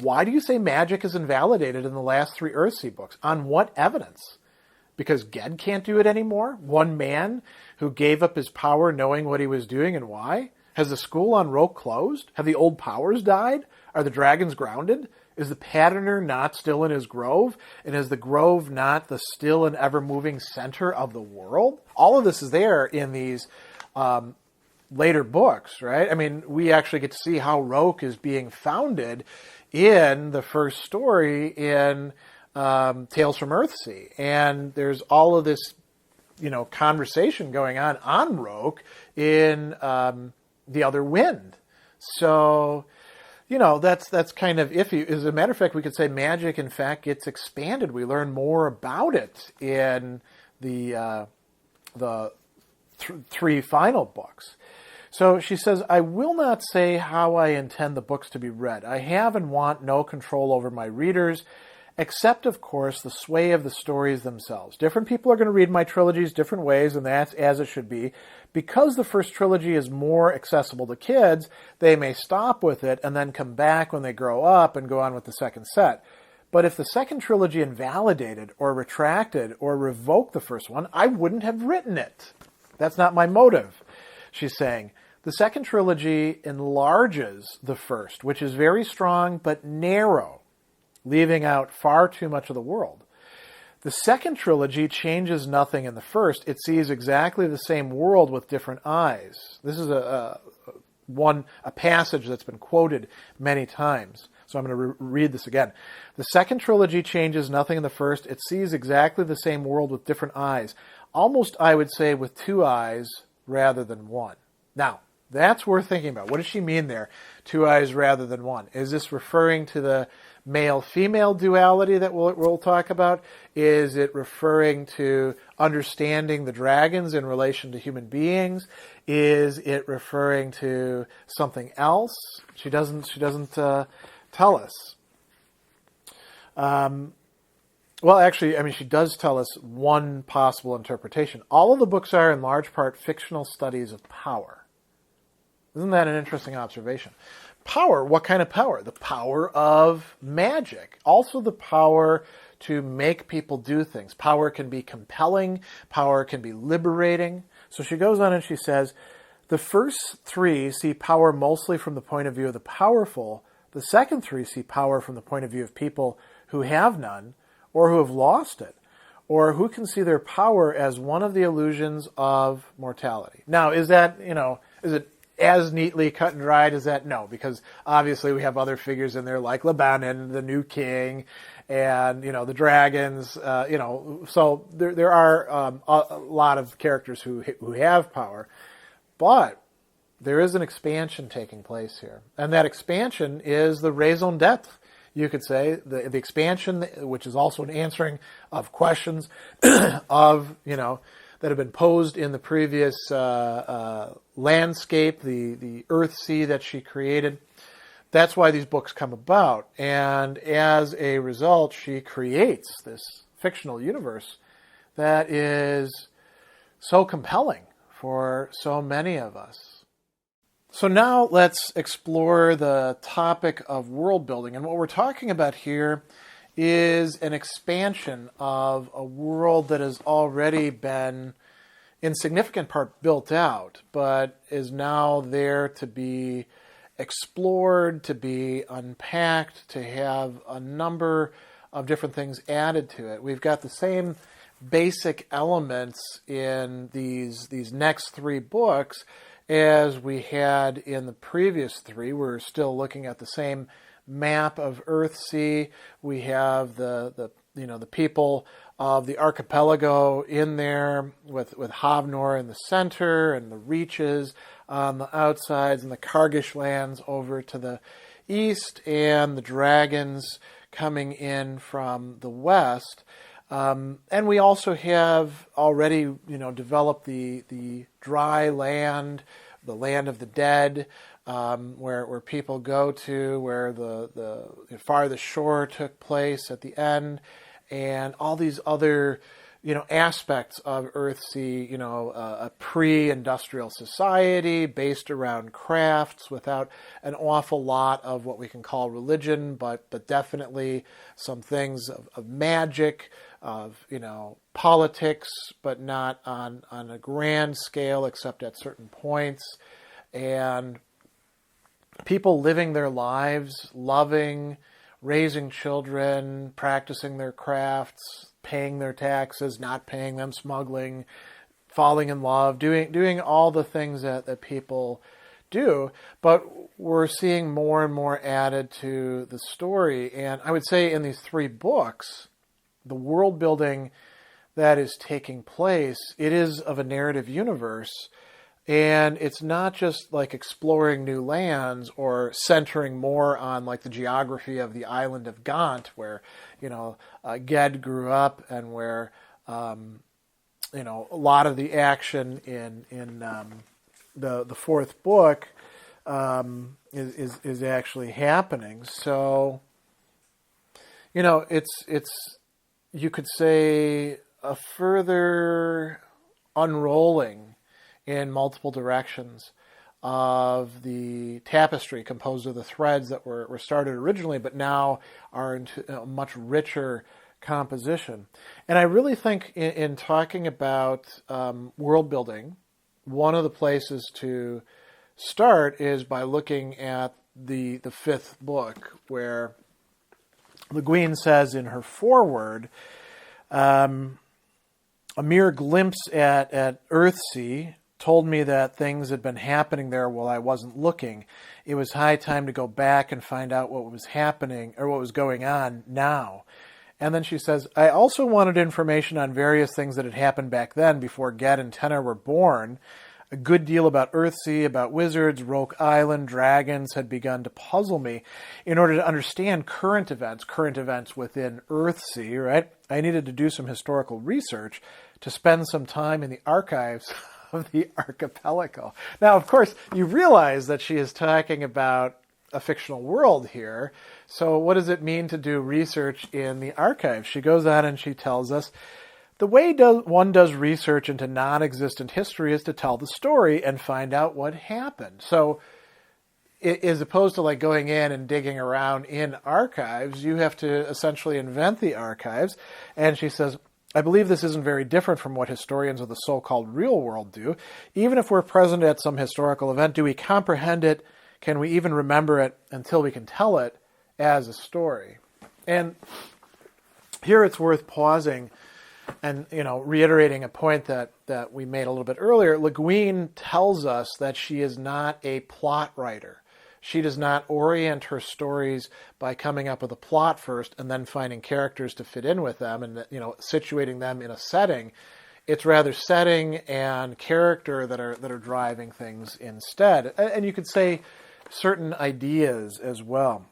Why do you say magic is invalidated in the last three Earthsea books? On what evidence? Because Ged can't do it anymore? One man who gave up his power knowing what he was doing and why? Has the school on Roke closed? Have the old powers died? Are the dragons grounded? Is the patterner not still in his grove? And is the grove not the still and ever-moving center of the world? All of this is there in these later books, right? I mean, we actually get to see how Roke is being founded in the first story in Tales from Earthsea. And there's all of this, conversation going on Roke in The Other Wind. So, that's kind of iffy. As a matter of fact, we could say magic, in fact, gets expanded. We learn more about it in the three final books. So she says, I will not say how I intend the books to be read. I have and want no control over my readers, except, of course, the sway of the stories themselves. Different people are going to read my trilogies different ways, and that's as it should be. Because the first trilogy is more accessible to kids, they may stop with it and then come back when they grow up and go on with the second set. But if the second trilogy invalidated or retracted or revoked the first one, I wouldn't have written it. That's not my motive, she's saying. The second trilogy enlarges the first, which is very strong but narrow, leaving out far too much of the world. The second trilogy changes nothing in the first. It sees exactly the same world with different eyes. This is a passage that's been quoted many times. So I'm going to read this again. The second trilogy changes nothing in the first. It sees exactly the same world with different eyes. Almost, I would say, with two eyes rather than one. Now, that's worth thinking about. What does she mean there? Two eyes rather than one. Is this referring to the male-female duality that we'll talk about? Is it referring to understanding the dragons in relation to human beings? Is it referring to something else? She doesn't tell us. Well, actually, I mean, she does tell us one possible interpretation. All of the books are, in large part, fictional studies of power. Isn't that an interesting observation? Power, what kind of power? The power of magic. Also the power to make people do things. Power can be compelling. Power can be liberating. So she goes on and she says, the first three see power mostly from the point of view of the powerful. The second three see power from the point of view of people who have none or who have lost it, or who can see their power as one of the illusions of mortality. Now, is that, is it as neatly cut and dried as that? No, because obviously we have other figures in there like Lebanon, the new king, and, the dragons, so there are a lot of characters who have power, but there is an expansion taking place here. And that expansion is the raison d'etre, you could say, the expansion, which is also an answering of questions of, that have been posed in the previous landscape, the Earthsea that she created. That's why these books come about. And as a result, she creates this fictional universe that is so compelling for so many of us. So now let's explore the topic of world building. And what we're talking about here is an expansion of a world that has already been in significant part built out, but is now there to be explored, to be unpacked, to have a number of different things added to it. We've got the same basic elements in these next three books as we had in the previous three. We're still looking at the same map of Earthsea. We have the people of the archipelago in there with Havnor in the center and the Reaches on the outsides and the Kargish lands over to the east and the dragons coming in from the west. And we also have already, developed the dry land, the land of the dead, where people go to, where the farthest shore took place at the end, and all these other, aspects of Earthsea, a pre-industrial society based around crafts without an awful lot of what we can call religion, but definitely some things of magic, of, politics, but not on a grand scale except at certain points, and people living their lives, loving, raising children, practicing their crafts, paying their taxes, not paying them, smuggling, falling in love, doing all the things that people do. But we're seeing more and more added to the story. And I would say in these three books, the world building that is taking place, it is of a narrative universe. And it's not just like exploring new lands or centering more on like the geography of the island of Gaunt, where, Ged grew up and where a lot of the action in the fourth book is actually happening. So, it's you could say a further unrolling in multiple directions of the tapestry composed of the threads that were started originally, but now are into a much richer composition. And I really think in talking about world building, one of the places to start is by looking at the fifth book, where Leguin says in her foreword, a mere glimpse at Earthsea told me that things had been happening there while I wasn't looking. It was high time to go back and find out what was happening or what was going on now. And then she says, I also wanted information on various things that had happened back then before Ged and Tenahu were born. A good deal about Earthsea, about wizards, Roke Island, dragons had begun to puzzle me. In order to understand current events within Earthsea, right, I needed to do some historical research to spend some time in the archives of the archipelago. Now, of course, you realize that she is talking about a fictional world here. So what does it mean to do research in the archives? She goes on and she tells us, the way one does research into non-existent history is to tell the story and find out what happened. So as opposed to like going in and digging around in archives, you have to essentially invent the archives. And she says, I believe this isn't very different from what historians of the so-called real world do. Even if we're present at some historical event, do we comprehend it? Can we even remember it until we can tell it as a story? And here it's worth pausing and, reiterating a point that we made a little bit earlier. Leguin tells us that she is not a plot writer. She does not orient her stories by coming up with a plot first and then finding characters to fit in with them and, situating them in a setting. It's rather setting and character that are driving things instead. And you could say certain ideas as well.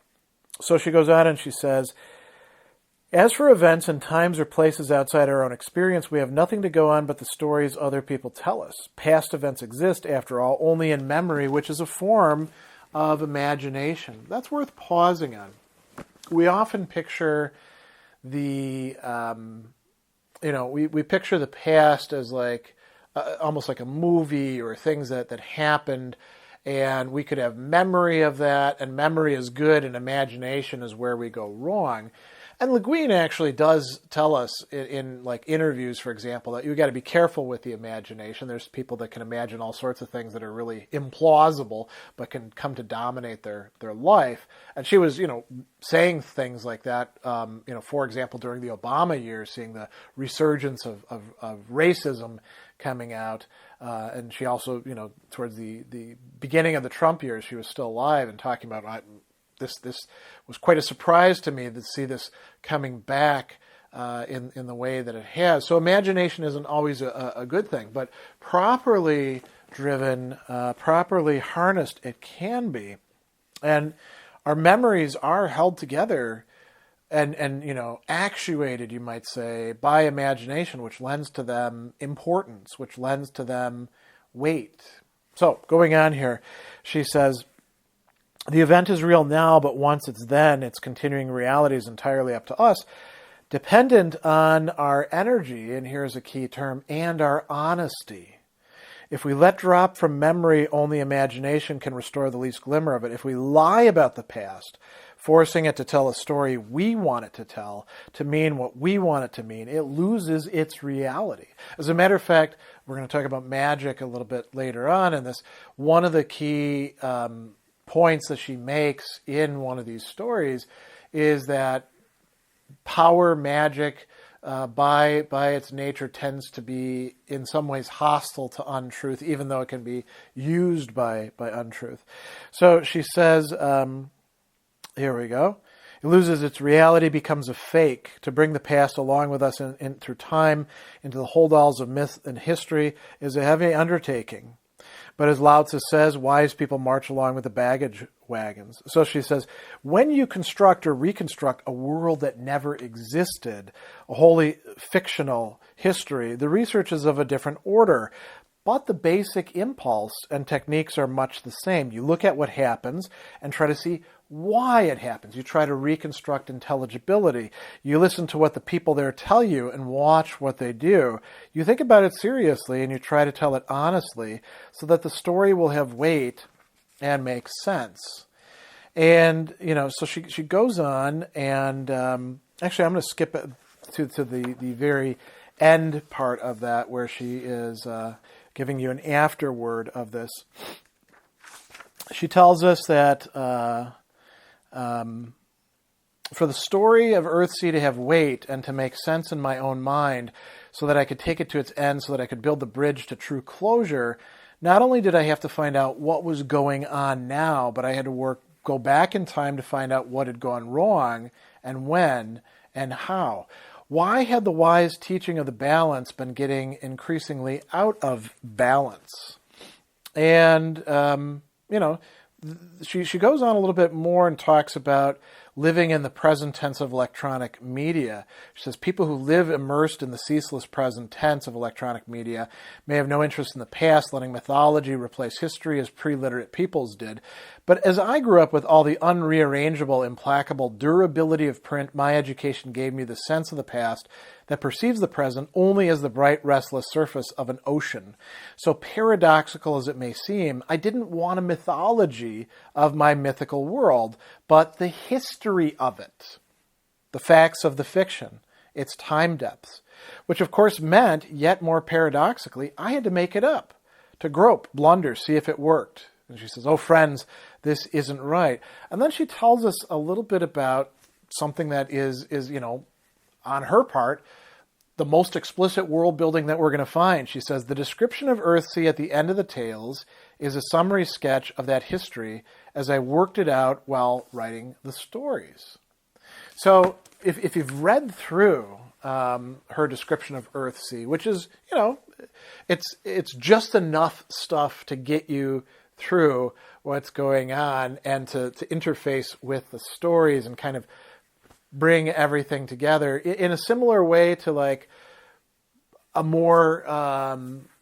So she goes on and she says, as for events and times or places outside our own experience, we have nothing to go on but the stories other people tell us. Past events exist, after all, only in memory, which is a form of imagination. That's worth pausing on. We often picture we picture the past as like almost like a movie or things that happened, and we could have memory of that, and memory is good and imagination is where we go wrong. And Leguin actually does tell us in like interviews, for example, that you got to be careful with the imagination. There's people that can imagine all sorts of things that are really implausible, but can come to dominate their life. And she was, saying things like that, for example, during the Obama years, seeing the resurgence of racism coming out. And she also, towards the beginning of the Trump years, she was still alive and talking about, this was quite a surprise to me to see this coming back in the way that it has. So imagination isn't always a good thing, but properly driven, properly harnessed, it can be. And our memories are held together and actuated, you might say, by imagination, which lends to them importance, which lends to them weight. So going on here, she says, the event is real now, but once it's then, its continuing reality is entirely up to us, dependent on our energy, and here's a key term, and our honesty. If we let drop from memory, only imagination can restore the least glimmer of it. If we lie about the past, forcing it to tell a story we want it to tell, to mean what we want it to mean, it loses its reality. As a matter of fact, we're going to talk about magic a little bit later on in this. One of the key points that she makes in one of these stories is that power, magic, by its nature, tends to be in some ways hostile to untruth, even though it can be used by untruth. So she says, here we go. It loses its reality, becomes a fake. To bring the past along with us in through time into the holdalls of myth and history is a heavy undertaking. But as Lao Tzu says, wise people march along with the baggage wagons. So she says, when you construct or reconstruct a world that never existed, a wholly fictional history, the research is of a different order. But the basic impulse and techniques are much the same. You look at what happens and try to see why it happens. You try to reconstruct intelligibility. You listen to what the people there tell you and watch what they do. You think about it seriously and you try to tell it honestly so that the story will have weight and make sense. And, so she goes on and actually I'm going to skip it to the very end part of that where she is giving you an afterword of this. She tells us that for the story of Earthsea to have weight and to make sense in my own mind so that I could take it to its end, so that I could build the bridge to true closure, not only did I have to find out what was going on now, but I had to go back in time to find out what had gone wrong and when and how. Why had the wise teaching of the balance been getting increasingly out of balance? And, she goes on a little bit more and talks about living in the present tense of electronic media. She says, people who live immersed in the ceaseless present tense of electronic media may have no interest in the past, letting mythology replace history as pre-literate peoples did. But as I grew up with all the unrearrangeable, implacable durability of print, my education gave me the sense of the past that perceives the present only as the bright, restless surface of an ocean. So paradoxical as it may seem, I didn't want a mythology of my mythical world, but the history of it, the facts of the fiction, its time depths, which of course meant, yet more paradoxically, I had to make it up, to grope, blunder, see if it worked. And she says, oh, friends, this isn't right. And then she tells us a little bit about something that is on her part, the most explicit world building that we're going to find. She says, the description of Earthsea at the end of the tales is a summary sketch of that history as I worked it out while writing the stories. So if you've read through her description of Earthsea, which is, it's just enough stuff to get you through what's going on and to interface with the stories and kind of bring everything together in a similar way to like a more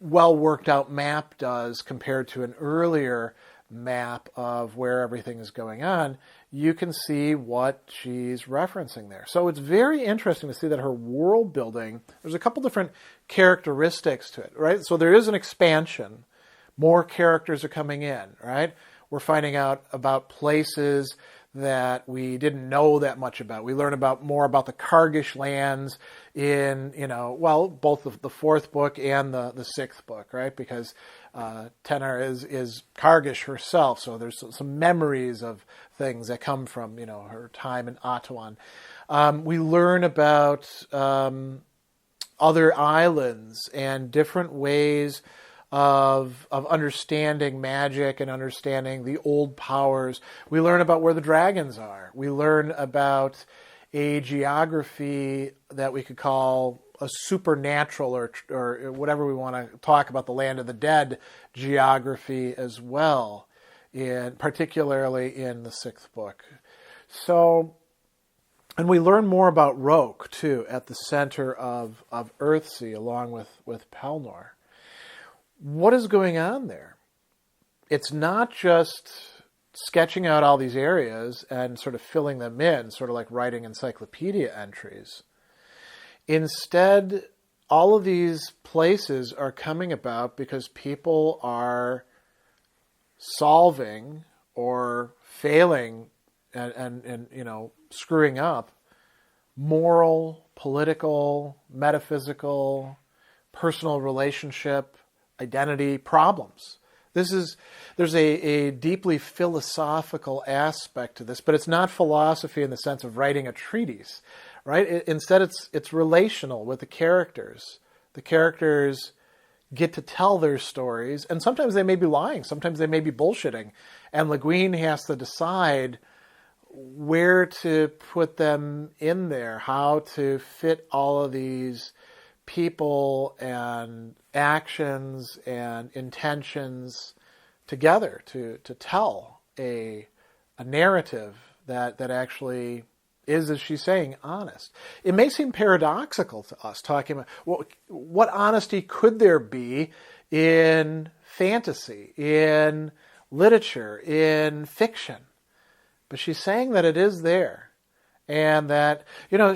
well worked out map does compared to an earlier map of where everything is going on. You can see what she's referencing there. So it's very interesting to see that her world building, there's a couple different characteristics to it, right? So there is an expansion. More characters are coming in, right? We're finding out about places that we didn't know that much about. We learn more about the Kargish lands in, both the fourth book and the sixth book, right? Because Tenahu is Kargish herself, so there's some memories of things that come from, her time in Atuan. We learn about other islands and different ways of understanding magic and understanding the old powers. We learn about where the dragons are. We learn about a geography that we could call a supernatural or whatever we want to talk about, the land of the dead geography as well, particularly in the sixth book. So, and we learn more about Vogt too at the center of Earthsea along with Pelnor. What is going on there? It's not just sketching out all these areas and sort of filling them in, sort of like writing encyclopedia entries. Instead, all of these places are coming about because people are solving or failing and screwing up moral, political, metaphysical, personal relationship, identity problems. There's a deeply philosophical aspect to this, but it's not philosophy in the sense of writing a treatise, right? Instead, it's relational with the characters. The characters get to tell their stories, and sometimes they may be lying, sometimes they may be bullshitting, and Leguin has to decide where to put them in there, how to fit all of these people and actions and intentions together to tell a narrative that actually is, as she's saying, honest. It may seem paradoxical to us talking about what honesty could there be in fantasy, in literature, in fiction. But she's saying that it is there. And that,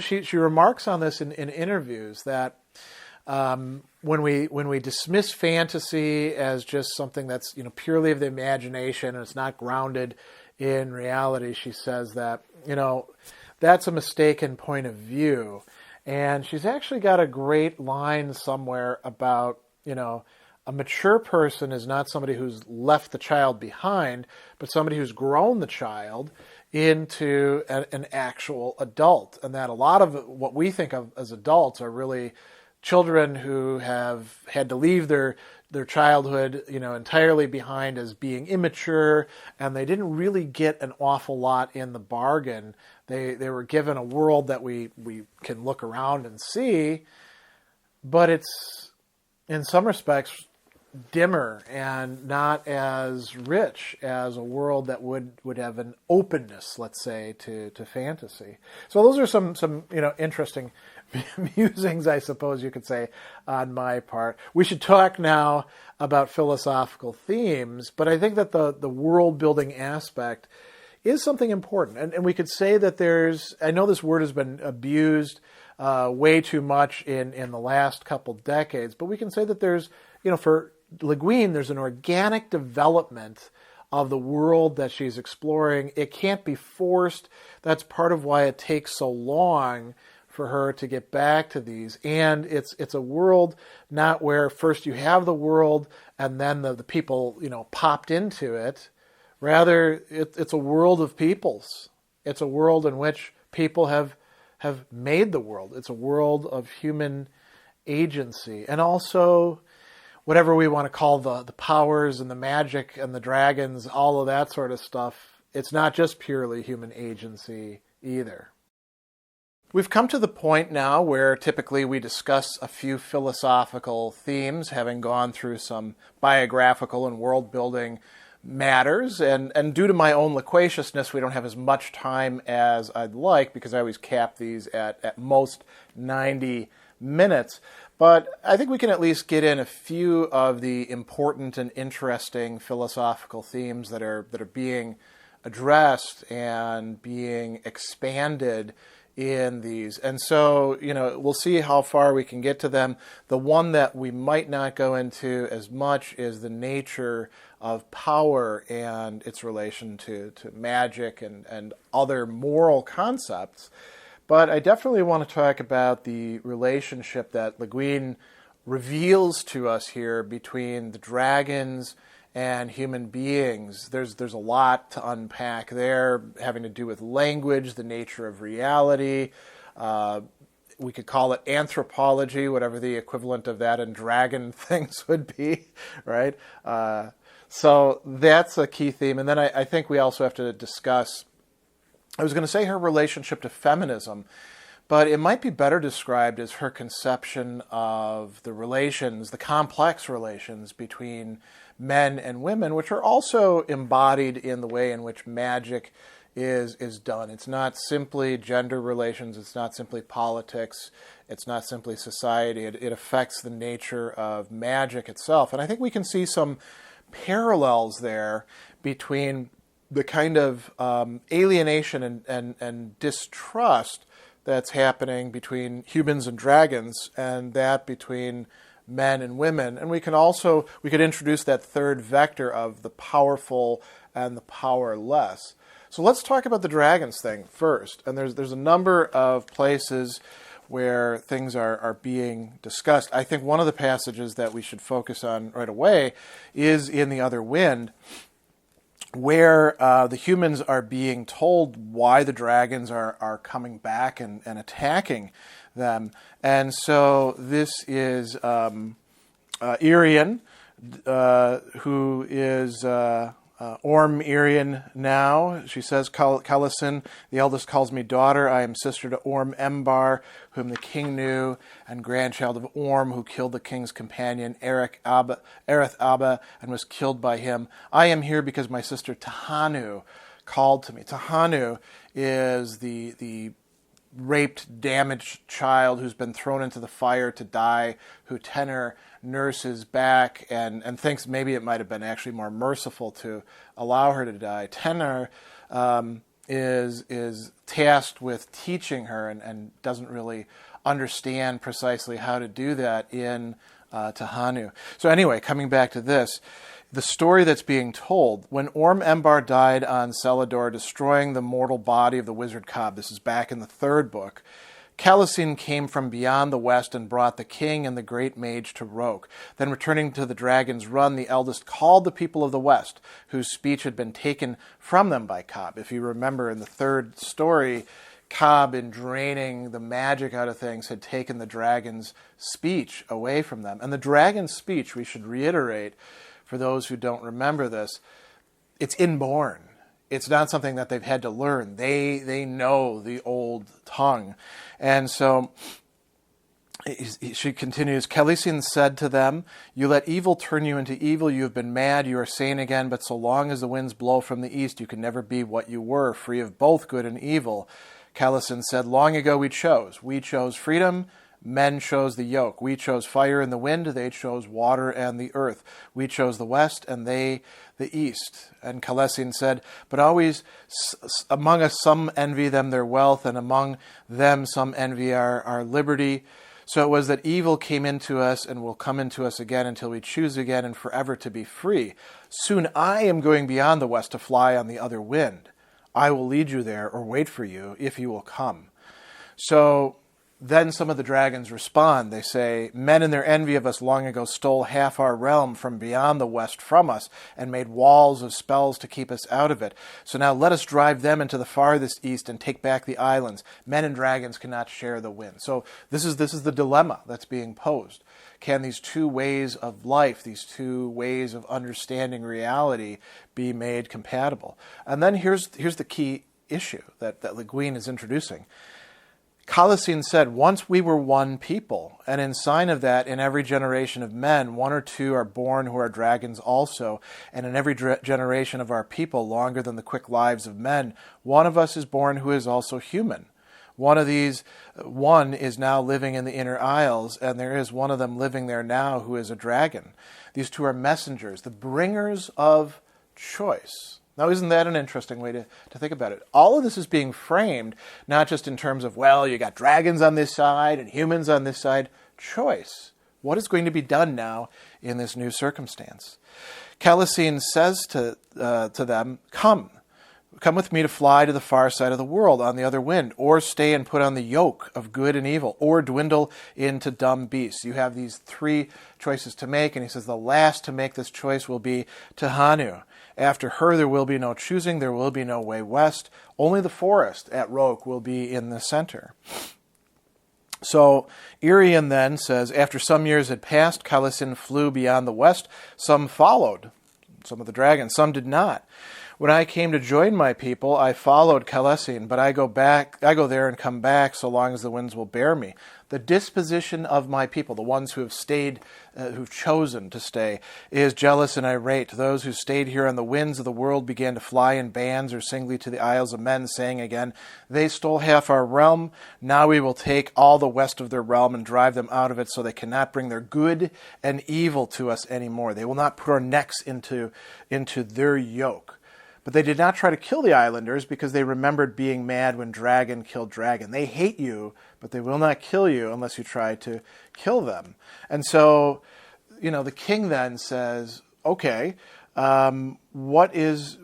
she remarks on this in interviews that when we dismiss fantasy as just something that's purely of the imagination and it's not grounded in reality, she says that that's a mistaken point of view. And she's actually got a great line somewhere about a mature person is not somebody who's left the child behind, but somebody who's grown the child into an actual adult. And that a lot of what we think of as adults are really children who have had to leave their childhood, entirely behind as being immature, and they didn't really get an awful lot in the bargain. They were given a world that we can look around and see, but it's, in some respects, dimmer and not as rich as a world that would have an openness, let's say, to fantasy. So those are some interesting musings, I suppose you could say, on my part. We should talk now about philosophical themes, but I think that the world building aspect is something important. And we could say that I know this word has been abused way too much in the last couple decades, but we can say that there's, for Leguin, there's an organic development of the world that she's exploring. It can't be forced. That's part of why it takes so long for her to get back to these. And it's a world not where first you have the world and then the people, popped into it. Rather, it's a world of peoples. It's a world in which people have made the world. It's a world of human agency. And also, whatever we want to call the powers and the magic and the dragons, all of that sort of stuff, it's not just purely human agency either. We've come to the point now where typically we discuss a few philosophical themes, having gone through some biographical and world-building matters. And due to my own loquaciousness, we don't have as much time as I'd like, because I always cap these at most 90 minutes. But I think we can at least get in a few of the important and interesting philosophical themes that are being addressed and being expanded in these. And so, we'll see how far we can get to them. The one that we might not go into as much is the nature of power and its relation to magic and other moral concepts. But I definitely want to talk about the relationship that Leguin reveals to us here between the dragons and human beings. There's a lot to unpack there, having to do with language, the nature of reality. We could call it anthropology, whatever the equivalent of that in dragon things would be, right? So that's a key theme. And then I think we also have to discuss, I was going to say her relationship to feminism, but it might be better described as her conception of the relations, the complex relations between men and women, which are also embodied in the way in which magic is done. It's not simply gender relations, it's not simply politics, it's not simply society. It affects the nature of magic itself. And I think we can see some parallels there between the kind of alienation and distrust that's happening between humans and dragons, and that between men and women. And we could introduce that third vector of the powerful and the powerless. So let's talk about the dragons thing first. And there's a number of places where things are being discussed. I think one of the passages that we should focus on right away is in The Other Wind, where the humans are being told why the dragons are coming back and attacking them. And so this is Iain, who is Orm Irian now, she says, Callison, the eldest, calls me daughter. I am sister to Orm Embar, whom the king knew, and grandchild of Orm, who killed the king's companion, Erith Abba, and was killed by him. I am here because my sister Tenahu called to me. Tenahu is the raped, damaged child who's been thrown into the fire to die, who Tenor nurses back and thinks maybe it might have been actually more merciful to allow her to die. Tenor is tasked with teaching her and doesn't really understand precisely how to do that in Tenahu. So anyway, coming back to this, the story that's being told, when Orm Embar died on Celador, destroying the mortal body of the wizard Cobb, this is back in the third book, Callison came from beyond the west and brought the king and the great mage to Roke. Then returning to the Dragon's Run, the eldest called the people of the west, whose speech had been taken from them by Cobb. If you remember in the third story, Cobb, in draining the magic out of things, had taken the dragon's speech away from them. And the dragon's speech, we should reiterate, for those who don't remember this, it's inborn. It's not something that they've had to learn. They know the old tongue. And so she continues, Callison said to them, you let evil turn you into evil. You have been mad. You are sane again. But so long as the winds blow from the east, you can never be what you were, free of both good and evil. Callison said, long ago we chose. We chose freedom. Men chose the yoke. We chose fire and the wind. They chose water and the earth. We chose the west and they the east. And Callison said, but always among us some envy them their wealth, and among them some envy our liberty. So it was that evil came into us and will come into us again until we choose again and forever to be free. Soon I am going beyond the west to fly on the other wind. I will lead you there or wait for you if you will come. So then some of the dragons respond. They say, men in their envy of us long ago stole half our realm from beyond the west from us and made walls of spells to keep us out of it. So now let us drive them into the farthest east and take back the islands. Men and dragons cannot share the wind. So this is the dilemma that's being posed. Can these two ways of life, these two ways of understanding reality, be made compatible? And then here's the key issue that Leguin is introducing. Callison said, once we were one people, and in sign of that, in every generation of men, one or two are born who are dragons also, and in every generation of our people, longer than the quick lives of men, one of us is born who is also human. One is now living in the inner isles, and there is one of them living there now who is a dragon. These two are messengers, the bringers of choice. Now, isn't that an interesting way to think about it? All of this is being framed not just in terms of, well, you got dragons on this side and humans on this side. Choice. What is going to be done now in this new circumstance? Callison says to them, come with me to fly to the far side of the world on the other wind, or stay and put on the yoke of good and evil, or dwindle into dumb beasts. You have these three choices to make, and he says the last to make this choice will be Tenahu. After her there will be no choosing, there will be no way west. Only the forest at Roke will be in the center. So Irian then says, after some years had passed, Callison flew beyond the west. Some followed, some of the dragons, some did not. When I came to join my people, I followed Callison, but I go there and come back so long as the winds will bear me. The disposition of my people, the ones who have stayed, who've chosen to stay, is jealous and irate. Those who stayed here on the winds of the world began to fly in bands or singly to the isles of men, saying again, they stole half our realm. Now we will take all the west of their realm and drive them out of it so they cannot bring their good and evil to us anymore. They will not put our necks into their yoke. But they did not try to kill the islanders because they remembered being mad when dragon killed dragon. They hate you, but they will not kill you unless you try to kill them. And so, the king then says, okay, what is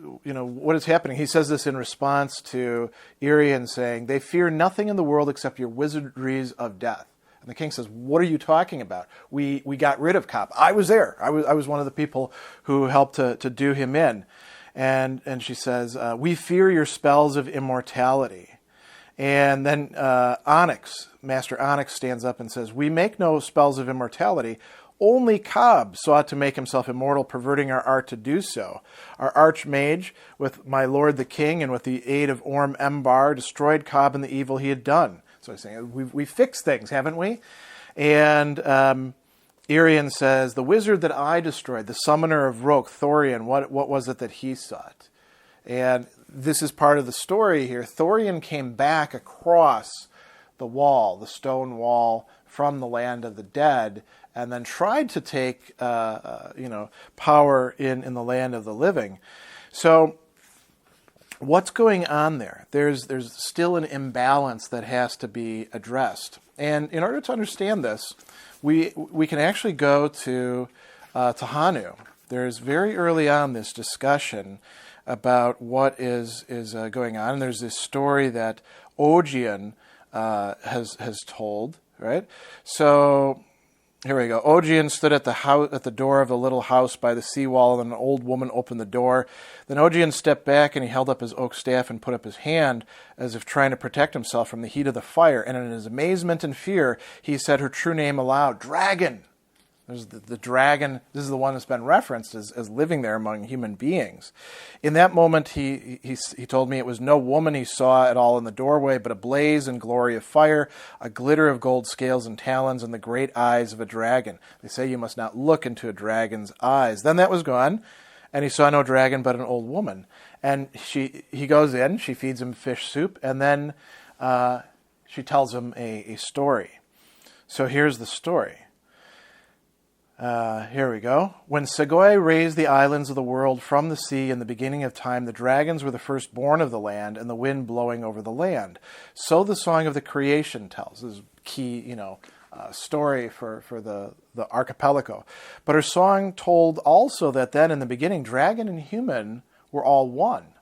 happening? He says this in response to Irian saying, they fear nothing in the world except your wizardries of death. And the king says, what are you talking about? We got rid of Cobb. I was there. I was one of the people who helped to do him in. And she says, we fear your spells of immortality. And then Master Onyx stands up and says, we make no spells of immortality, Only Cobb sought to make himself immortal, perverting our art to do so. Our archmage, with my lord the king, and with the aid of Orm Embar, destroyed Cobb and the evil he had done. So he's saying, we fixed things, haven't we? And Iain says, the wizard that I destroyed, the summoner of Roke, Thorian, what was it that he sought? And this is part of the story here. Thorian came back across the wall, the stone wall, from the land of the dead, and then tried to take power in the land of the living. So what's going on there? There's still an imbalance that has to be addressed. And in order to understand this, we can actually go to Tenahu. There's very early on this discussion about what is going on. And there's this story that Ogian has told, right? So here we go. Ogian stood at the door of the little house by the seawall, and an old woman opened the door. Then Ogian stepped back, and he held up his oak staff and put up his hand as if trying to protect himself from the heat of the fire. And in his amazement and fear, he said her true name aloud, Dragon. There's the dragon. This is the one that's been referenced as living there among human beings. In that moment, he told me it was no woman he saw at all in the doorway, but a blaze and glory of fire, a glitter of gold scales and talons, and the great eyes of a dragon. They say you must not look into a dragon's eyes. Then that was gone, and he saw no dragon but an old woman. And he goes in, she feeds him fish soup, and then she tells him a story. So here's the story. Here we go. When Segoy raised the islands of the world from the sea in the beginning of time, the dragons were the firstborn of the land, and the wind blowing over the land. So the song of the creation tells. This is key, story for the archipelago. But her song told also that then in the beginning, dragon and human were all one.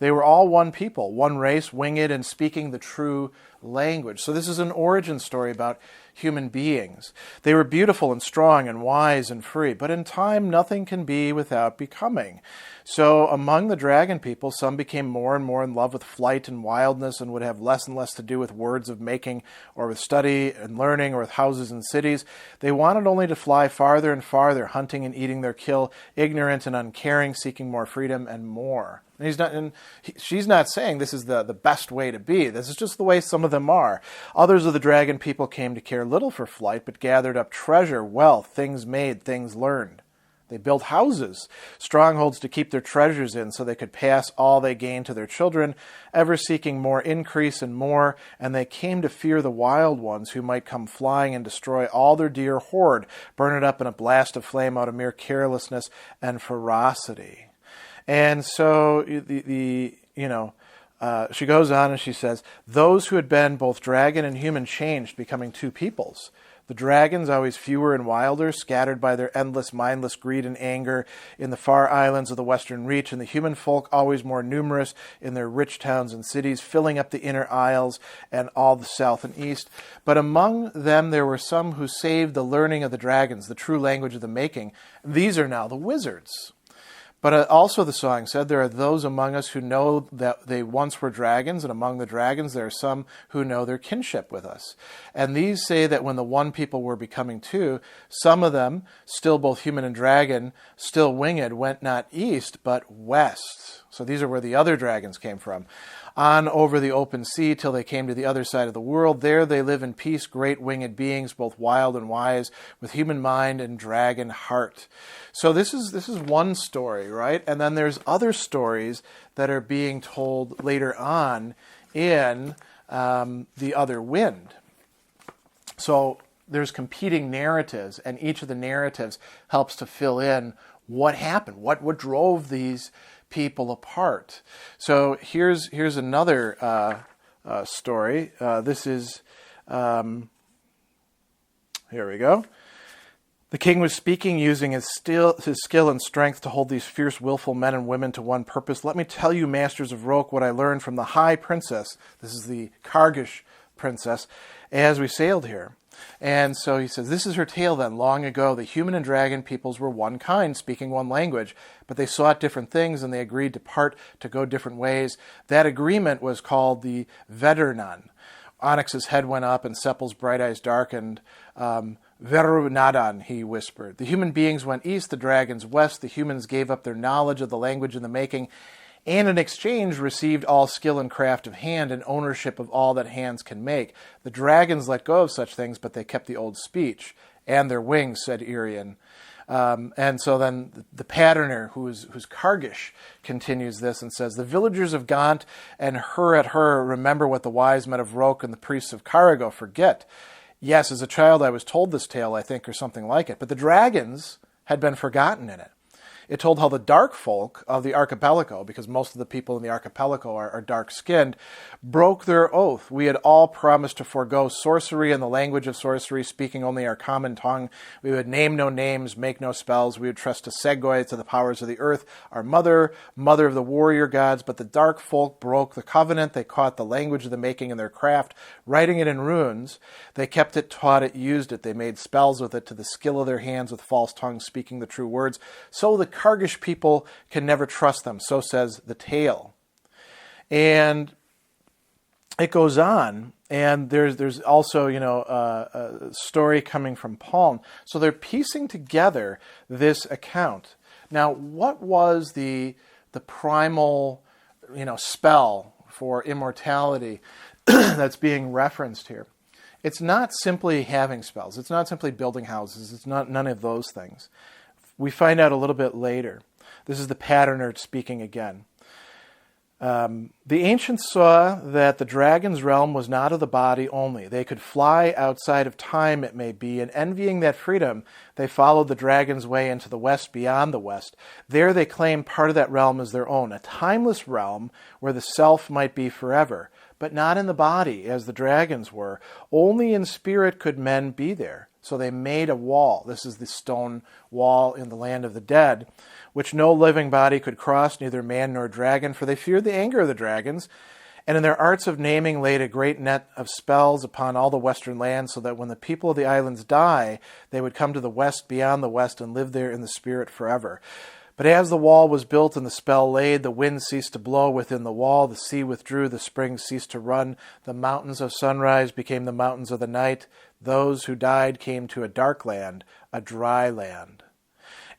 They were all one people, one race, winged and speaking the true language. So this is an origin story about human beings. They were beautiful and strong and wise and free, but in time nothing can be without becoming. So among the dragon people, some became more and more in love with flight and wildness and would have less and less to do with words of making or with study and learning or with houses and cities. They wanted only to fly farther and farther, hunting and eating their kill, ignorant and uncaring, seeking more freedom and more. And she's not saying this is the best way to be. This is just the way some of them are. Others of the dragon people came to care little for flight, but gathered up treasure, wealth, things made, things learned. They built houses, strongholds to keep their treasures in so they could pass all they gained to their children, ever seeking more increase and more, and they came to fear the wild ones who might come flying and destroy all their dear hoard, burn it up in a blast of flame out of mere carelessness and ferocity. And so she goes on and she says, those who had been both dragon and human changed, becoming two peoples. The dragons, always fewer and wilder, scattered by their endless, mindless greed and anger in the far islands of the western reach, and the human folk, always more numerous in their rich towns and cities, filling up the inner isles and all the south and east. But among them there were some who saved the learning of the dragons, the true language of the making. These are now the wizards. But also the song said, there are those among us who know that they once were dragons, and among the dragons there are some who know their kinship with us. And these say that when the one people were becoming two, some of them, still both human and dragon, still winged, went not east, but west. So these are where the other dragons came from. On over the open sea till they came to the other side of the world. There they live in peace, great winged beings, both wild and wise, with human mind and dragon heart. So this is one story, right? And then there's other stories that are being told later on in The Other Wind. So there's competing narratives, and each of the narratives helps to fill in what happened, what drove these people apart. So here's another story. This is, here we go. The king was speaking, using his skill and strength to hold these fierce, willful men and women to one purpose. Let me tell you, masters of Roke, what I learned from the high princess. This is the Kargish princess, as we sailed here. And so he says, this is her tale then. Long ago, the human and dragon peoples were one kind, speaking one language, but they sought different things, and they agreed to part to go different ways. That agreement was called the Vedernan. Onyx's head went up, and Seppel's bright eyes darkened. Veru nadan, he whispered. The human beings went east, the dragons west. The humans gave up their knowledge of the language in the making, and in exchange received all skill and craft of hand and ownership of all that hands can make. The dragons let go of such things, but they kept the old speech. And their wings, said Iain. And so then the patterner, who's Kargish, continues this and says, the villagers of Gaunt and her remember what the wise men of Roke and the priests of Carrigo forget. Yes, as a child I was told this tale, I think, or something like it. But the dragons had been forgotten in it. It told how the dark folk of the archipelago, because most of the people in the archipelago are dark-skinned, broke their oath. We had all promised to forego sorcery and the language of sorcery, speaking only our common tongue. We would name no names, make no spells. We would trust to Segway, to the powers of the earth, our mother of the warrior gods. But the dark folk broke the covenant. They caught the language of the making in their craft, writing it in runes. They kept it, taught it, used it. They made spells with it to the skill of their hands with false tongues, speaking the true words. So the Kargish people can never trust them, so says the tale. And it goes on, and there's also, a story coming from Palm. So they're piecing together this account. Now, what was the primal, spell for immortality that's being referenced here? It's not simply having spells. It's not simply building houses. It's not none of those things. We find out a little bit later. This is the patterner speaking again. The ancients saw that the dragon's realm was not of the body only. They could fly outside of time, it may be, and envying that freedom, they followed the dragon's way into the west beyond the west. There they claimed part of that realm as their own, a timeless realm where the self might be forever, but not in the body, as the dragons were. Only in spirit could men be there. So they made a wall. This is the stone wall in the land of the dead, which no living body could cross, neither man nor dragon, for they feared the anger of the dragons. And in their arts of naming laid a great net of spells upon all the western lands, so that when the people of the islands die, they would come to the west beyond the west and live there in the spirit forever. But as the wall was built and the spell laid, the wind ceased to blow within the wall, the sea withdrew, the springs ceased to run, the mountains of sunrise became the mountains of the night. Those who died came to a dark land, a dry land.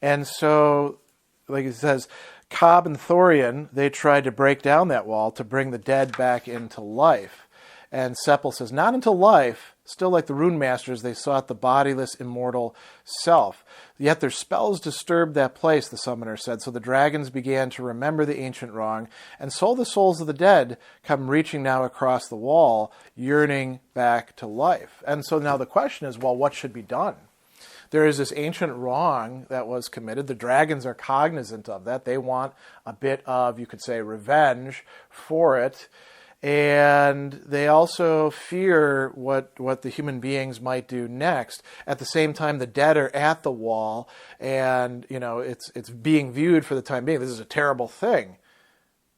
And so, like it says, Cobb and Thorian, they tried to break down that wall to bring the dead back into life. And Seppel says, not into life. Still like the rune masters, they sought the bodiless, immortal self. Yet their spells disturbed that place, the summoner said. So the dragons began to remember the ancient wrong, and so the souls of the dead come reaching now across the wall, yearning back to life. And so now the question is, well, what should be done? There is this ancient wrong that was committed. The dragons are cognizant of that. They want a bit of, you could say, revenge for it. And they also fear what the human beings might do next. At the same time, the dead are at the wall, and it's being viewed for the time being. This is a terrible thing.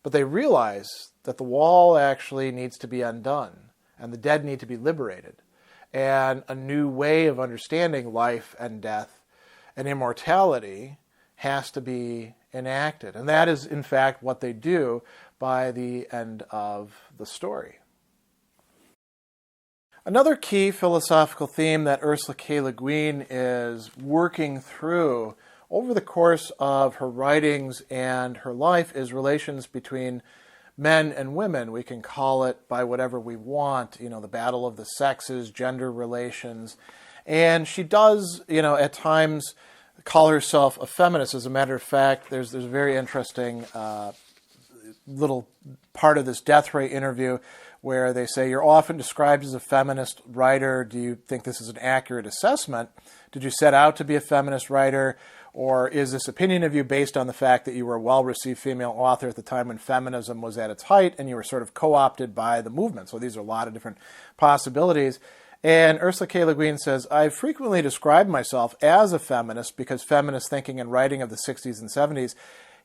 But they realize that the wall actually needs to be undone, and the dead need to be liberated. And a new way of understanding life and death and immortality has to be enacted. And that is, in fact, what they do by the end of the story. Another key philosophical theme that Ursula K. Le Guin is working through over the course of her writings and her life is relations between men and women. We can call it by whatever we want, the battle of the sexes, gender relations. And she does, at times call herself a feminist. As a matter of fact, there's a very interesting little part of this Death Ray interview where they say, you're often described as a feminist writer. Do you think this is an accurate assessment? Did you set out to be a feminist writer? Or is this opinion of you based on the fact that you were a well-received female author at the time when feminism was at its height and you were sort of co-opted by the movement? So these are a lot of different possibilities. And Ursula K. Le Guin says, I've frequently described myself as a feminist because feminist thinking and writing of the 60s and 70s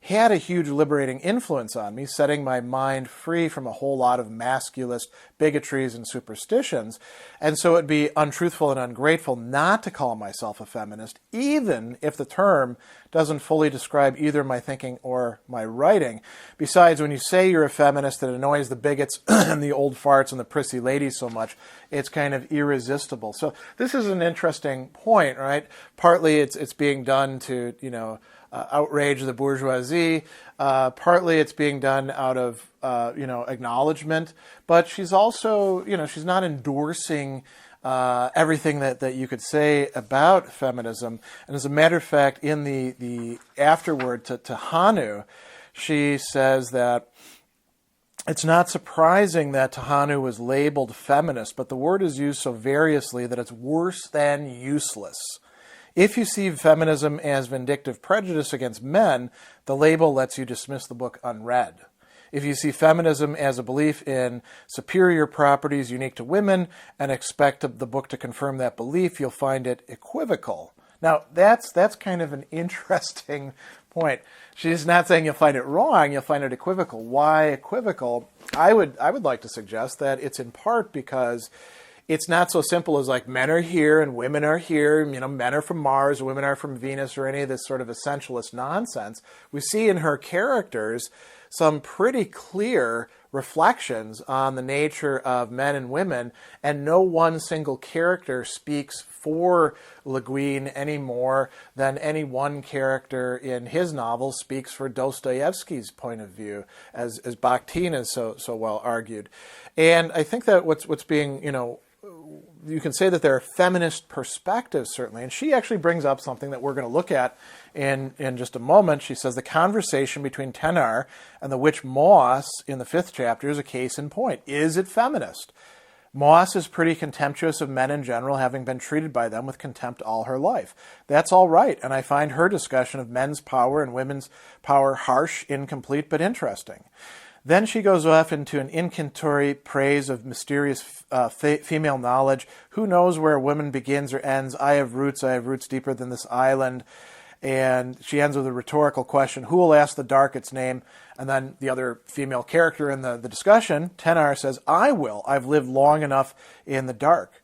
had a huge liberating influence on me, setting my mind free from a whole lot of masculist bigotries and superstitions. And so it'd be untruthful and ungrateful not to call myself a feminist, even if the term doesn't fully describe either my thinking or my writing. Besides, when you say you're a feminist that annoys the bigots and the old farts and the prissy ladies so much, it's kind of irresistible. So this is an interesting point, right? Partly it's being done to, outrage the bourgeoisie. Partly it's being done out of, acknowledgement. But she's also, she's not endorsing everything that you could say about feminism. And as a matter of fact, in the afterword to Tenahu, she says that it's not surprising that Tenahu was labeled feminist, but the word is used so variously that it's worse than useless. If you see feminism as vindictive prejudice against men, the label lets you dismiss the book unread. If you see feminism as a belief in superior properties unique to women and expect the book to confirm that belief, you'll find it equivocal. Now, that's kind of an interesting point. She's not saying you'll find it wrong, you'll find it equivocal. Why equivocal? I would like to suggest that it's in part because it's not so simple as like men are here and women are here, men are from Mars, women are from Venus, or any of this sort of essentialist nonsense. We see in her characters some pretty clear reflections on the nature of men and women, and no one single character speaks for Leguin any more than any one character in his novel speaks for Dostoevsky's point of view, as Bakhtin has so well argued. And I think that what's being, you can say that there are feminist perspectives, certainly. And she actually brings up something that we're going to look at in just a moment. She says the conversation between Tenahu and the witch Moss in the 5th chapter is a case in point. Is it feminist? Moss is pretty contemptuous of men in general, having been treated by them with contempt all her life. That's all right, and I find her discussion of men's power and women's power harsh, incomplete, but interesting. Then she goes off into an incantory praise of mysterious female knowledge. Who knows where a woman begins or ends? I have roots deeper than this island. And she ends with a rhetorical question, who will ask the dark its name? And then the other female character in the discussion, Tenahu, says, I will. I've lived long enough in the dark.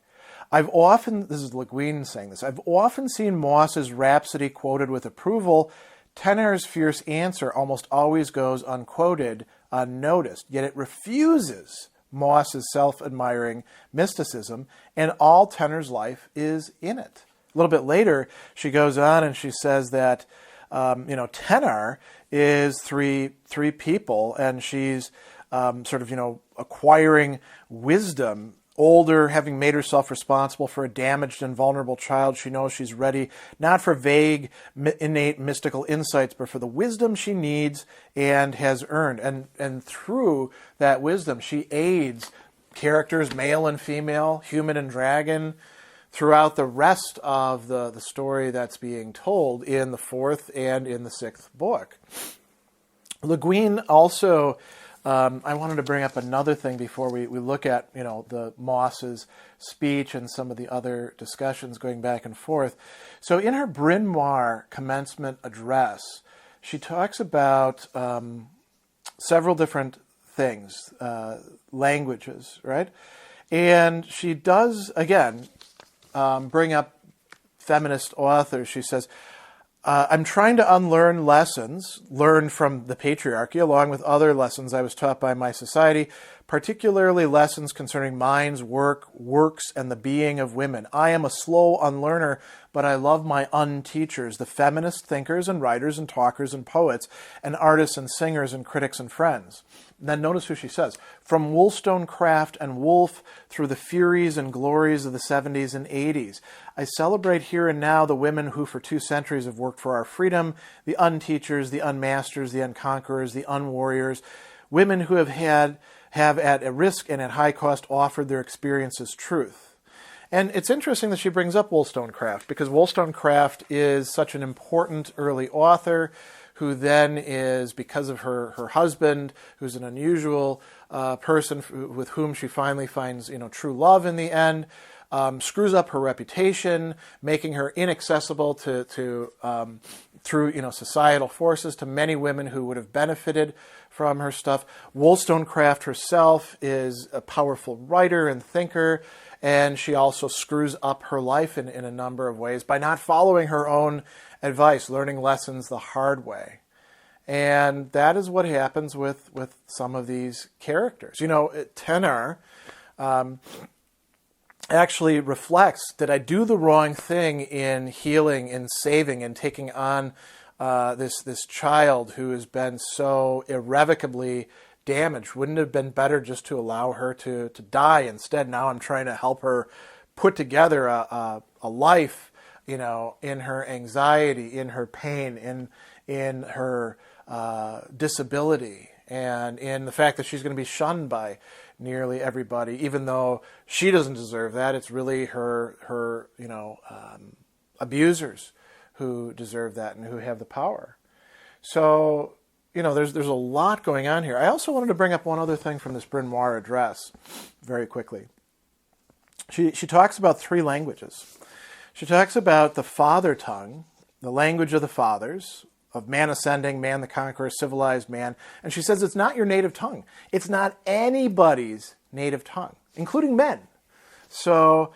This is Leguin saying this, I've often seen Moss's rhapsody quoted with approval. Tenahu's fierce answer almost always goes unquoted, unnoticed, yet it refuses Moss's self-admiring mysticism, and all Tenahu's life is in it. A little bit later, she goes on and she says that, Tenahu is three people, and she's acquiring wisdom. Older, having made herself responsible for a damaged and vulnerable child, she knows she's ready, not for vague, innate mystical insights, but for the wisdom she needs and has earned. And through that wisdom, she aids characters, male and female, human and dragon, throughout the rest of the story that's being told in the 4th and in the 6th book. Leguin also... I wanted to bring up another thing before we look at, the Moss's speech and some of the other discussions going back and forth. So in her Bryn Mawr commencement address, she talks about several different things, languages, right? And she does, again, bring up feminist authors. She says, I'm trying to unlearn lessons learned from the patriarchy, along with other lessons I was taught by my society, particularly lessons concerning minds, works, and the being of women. I am a slow unlearner, but I love my unteachers, the feminist thinkers and writers and talkers and poets, and artists and singers and critics and friends. And then notice who she says. From Wollstonecraft and Woolf through the furies and glories of the 70s and 80s, I celebrate here and now the women who for 2 centuries have worked for our freedom, the unteachers, the unmasters, the unconquerors, the unwarriors, women who have at a risk and at high cost offered their experience as truth. And it's interesting that she brings up Wollstonecraft, because Wollstonecraft is such an important early author who then is, because of her husband, who's an unusual person with whom she finally finds true love in the end, screws up her reputation, making her inaccessible to through societal forces to many women who would have benefited from her stuff. Wollstonecraft herself is a powerful writer and thinker, and she also screws up her life in a number of ways by not following her own advice, learning lessons the hard way. And that is what happens with some of these characters. Tenahu actually reflects, did I do the wrong thing in healing, in saving, and taking on this child who has been so irrevocably damaged? Wouldn't it have been better just to allow her to die instead? Now I'm trying to help her put together a life, in her anxiety, in her pain, in her disability, and in the fact that she's going to be shunned by nearly everybody, even though she doesn't deserve that. It's really her abusers who deserve that and who have the power. So, there's a lot going on here. I also wanted to bring up one other thing from this Bryn Mawr address very quickly. She talks about 3 languages. She talks about the father tongue, the language of the fathers, of man ascending, man the conqueror, civilized man. And she says it's not your native tongue. It's not anybody's native tongue, including men. So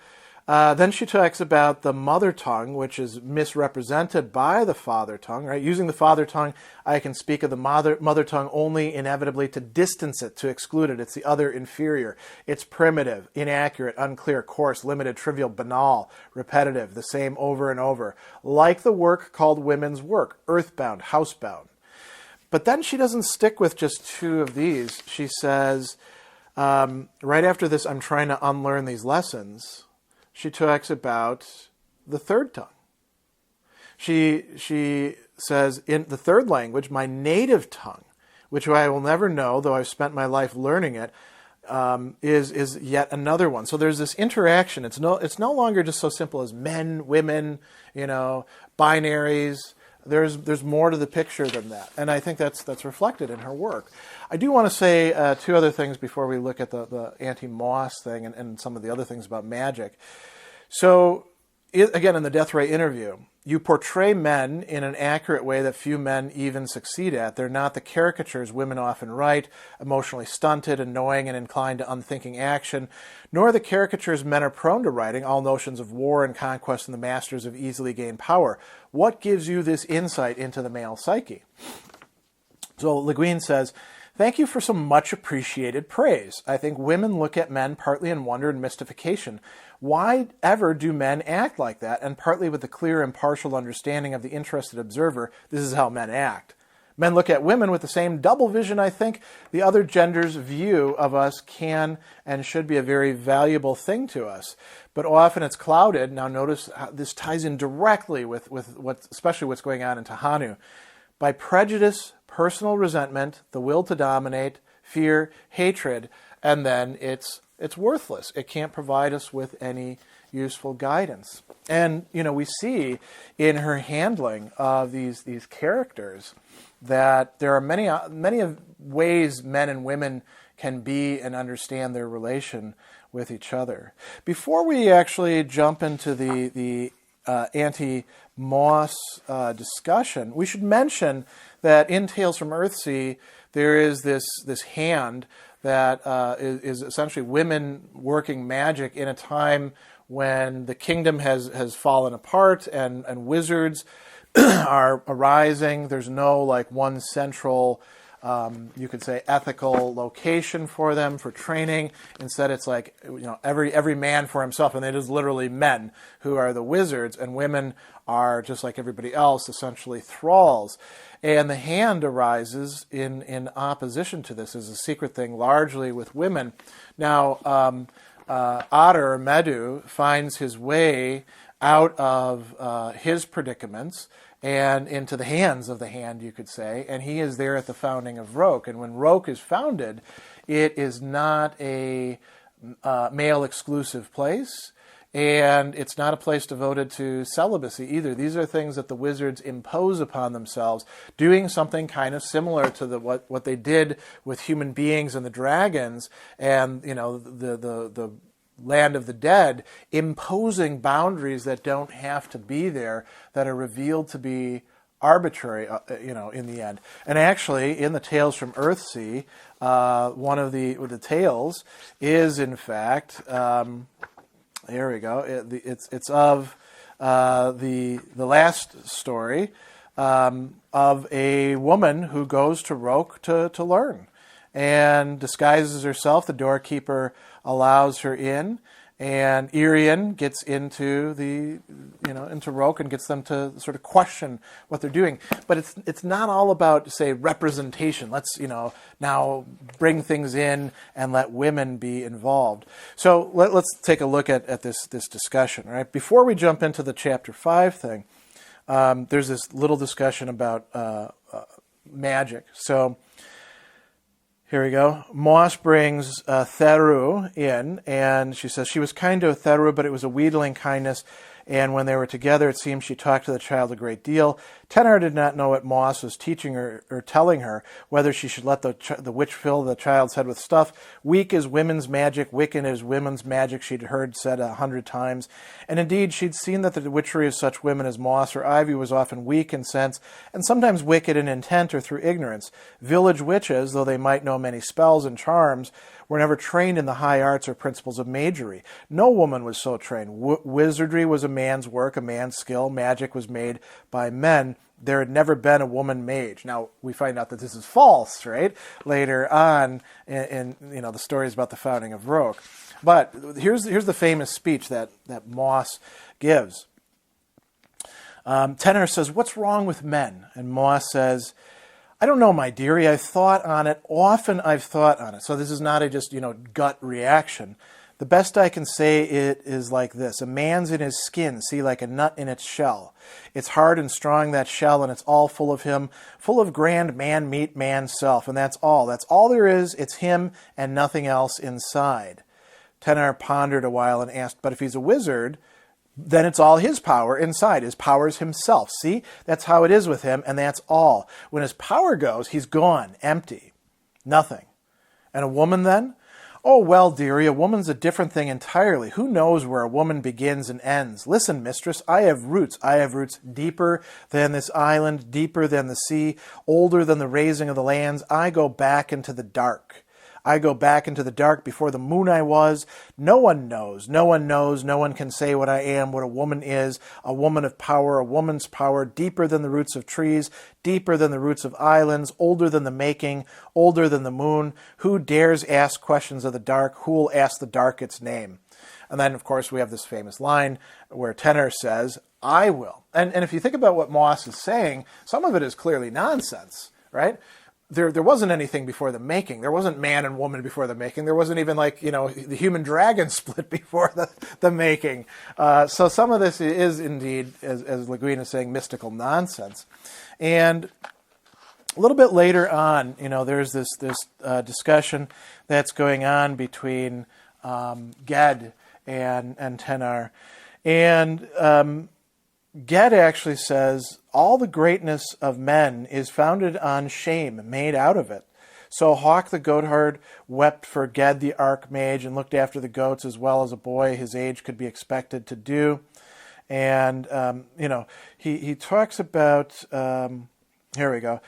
then she talks about the mother tongue, which is misrepresented by the father tongue. Right? Using the father tongue, I can speak of the mother tongue only inevitably to distance it, to exclude it. It's the other inferior. It's primitive, inaccurate, unclear, coarse, limited, trivial, banal, repetitive, the same over and over. Like the work called women's work, earthbound, housebound. But then she doesn't stick with just 2 of these. She says, right after this, I'm trying to unlearn these lessons. She talks about the third tongue. She says, in the third language, my native tongue, which I will never know, though I've spent my life learning it, is yet another one. So there's this interaction. It's no longer just so simple as men, women, binaries. There's more to the picture than that, and I think that's reflected in her work. I do want to say 2 other things before we look at the anti-Moss thing and some of the other things about magic. So, again, in the Death Ray interview, you portray men in an accurate way that few men even succeed at. They're not the caricatures women often write, emotionally stunted, annoying, and inclined to unthinking action, nor the caricatures men are prone to writing, all notions of war and conquest and the masters of easily gained power. What gives you this insight into the male psyche? So Leguin says, thank you for some much appreciated praise. I think women look at men partly in wonder and mystification. Why ever do men act like that? And partly with the clear, impartial understanding of the interested observer, this is how men act. Men look at women with the same double vision, I think. The other gender's view of us can and should be a very valuable thing to us. But often it's clouded. Now notice how this ties in directly with especially what's going on in Tenahu. By prejudice, personal resentment, the will to dominate, fear, hatred, and then it's worthless. It can't provide us with any useful guidance. And, we see in her handling of these characters that there are many ways men and women can be and understand their relation with each other. Before we actually jump into the anti-Moss discussion, we should mention that in Tales from Earthsea, there is this hand that is essentially women working magic in a time when the kingdom has fallen apart and wizards are arising. There's no one central, you could say, ethical location for them for training. Instead, it's every man for himself, and it is literally men who are the wizards, and women are just like everybody else, essentially thralls. And the hand arises in opposition to this as a secret thing, largely with women. Now, Otter, Medu, finds his way out of his predicaments and into the hands of the hand, you could say, and he is there at the founding of Roke. And when Roke is founded, it is not a male-exclusive place, and it's not a place devoted to celibacy either. These are things that the wizards impose upon themselves, doing something kind of similar to what they did with human beings and the dragons, and the land of the dead, imposing boundaries that don't have to be there, that are revealed to be arbitrary, in the end. And actually, in the Tales from Earthsea, one of the tales is, in fact, here we go. It's of the last story of a woman who goes to Roke to learn, and disguises herself. The doorkeeper allows her in, and Iain gets into Roke and gets them to sort of question what they're doing. But it's not all about, say, representation. Let's now bring things in and let women be involved. So let's take a look at this discussion. Right before we jump into the chapter 5 thing, there's this little discussion about magic. So here we go. Moss brings Theru in, and she says she was kind to Theru, but it was a wheedling kindness, and when they were together, it seems she talked to the child a great deal. Tenahu did not know what Moss was teaching her or telling her, whether she should let the witch fill the child's head with stuff. Weak is women's magic, wicked is women's magic, she'd heard said 100 times. And indeed, she'd seen that the witchery of such women as Moss or Ivy was often weak in sense, and sometimes wicked in intent or through ignorance. Village witches, though they might know many spells and charms, were never trained in the high arts or principles of magery. No woman was so trained. Wizardry was a man's work, a man's skill. Magic was made by men. There had never been a woman mage. Now, we find out that this is false, right? Later on in the stories about the founding of Roke. But here's the famous speech that Moss gives. Tenahu says, "What's wrong with men?" And Moss says, "I don't know, my dearie. I've thought on it. Often I've thought on it." So this is not a just, gut reaction. "The best I can say it is like this. A man's in his skin, see, like a nut in its shell. It's hard and strong, that shell, and it's all full of him, full of grand man-meat, man-self, and that's all. That's all there is. It's him and nothing else inside." Tenahu pondered a while and asked, "But if he's a wizard, then it's all his power inside. His power is himself. See, that's how it is with him, and that's all. When his power goes, he's gone, empty, nothing. And a woman then? Oh, well, dearie, a woman's a different thing entirely. Who knows where a woman begins and ends? Listen, mistress, I have roots. I have roots deeper than this island, deeper than the sea, older than the raising of the lands. I go back into the dark. I go back into the dark before the moon I was. No one knows. No one knows. No one can say what I am, what a woman is. A woman of power, a woman's power, deeper than the roots of trees, deeper than the roots of islands, older than the making, older than the moon. Who dares ask questions of the dark? Who'll ask the dark its name? And then, of course, we have this famous line where Tenahu says, "I will." And if you think about what Moss is saying, some of it is clearly nonsense, right? There wasn't anything before the making. There wasn't man and woman before the making. There wasn't even the human dragon split before the making. So some of this is indeed, as Leguin is saying, mystical nonsense. And a little bit later on, there's this discussion that's going on between Ged and Tenahu. And Ged actually says, all the greatness of men is founded on shame, made out of it. So Hawk the goatherd wept for Ged the archmage and looked after the goats as well as a boy his age could be expected to do. And, he talks about, here we go.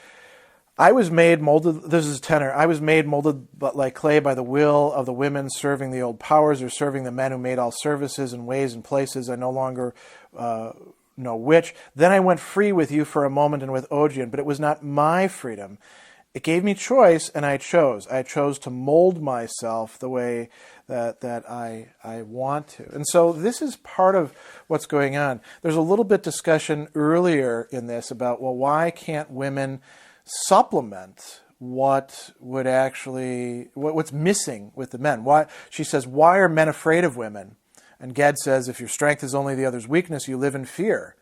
I was made molded, this is Tenahu, I was made molded but like clay by the will of the women serving the old powers or serving the men who made all services and ways and places. I no longer know which. Then I went free with you for a moment and with Ogian, but it was not my freedom. It gave me choice, and I chose. I chose to mold myself the way that I want to. And so this is part of what's going on. There's a little bit discussion earlier in this about, well, why can't women supplement what's missing with the men? Why? She says, why are men afraid of women? And Ged says, if your strength is only the other's weakness, you live in fear.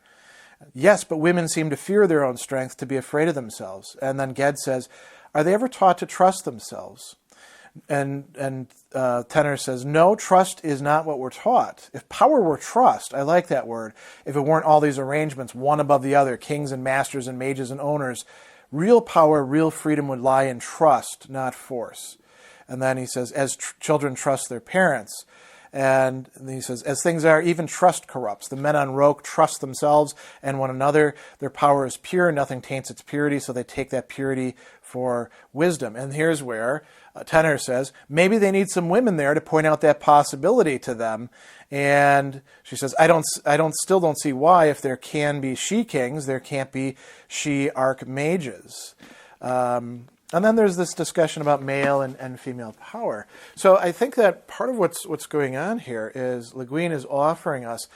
Yes, but women seem to fear their own strength, to be afraid of themselves. And then Ged says, are they ever taught to trust themselves? And Tenahu says, no, trust is not what we're taught. If power were trust, I like that word, if it weren't all these arrangements, one above the other, kings and masters and mages and owners, real power, real freedom would lie in trust, not force. And then he says, as children trust their parents. And he says, as things are, even trust corrupts. The men on Roke trust themselves and one another. Their power is pure. Nothing taints its purity, so they take that purity for wisdom. And here's where Tenahu says, maybe they need some women there to point out that possibility to them. And she says, still don't see why, if there can be she-kings, there can't be she-archmages. And then there's this discussion about male and female power. So I think that part of what's going on here is Leguin is offering us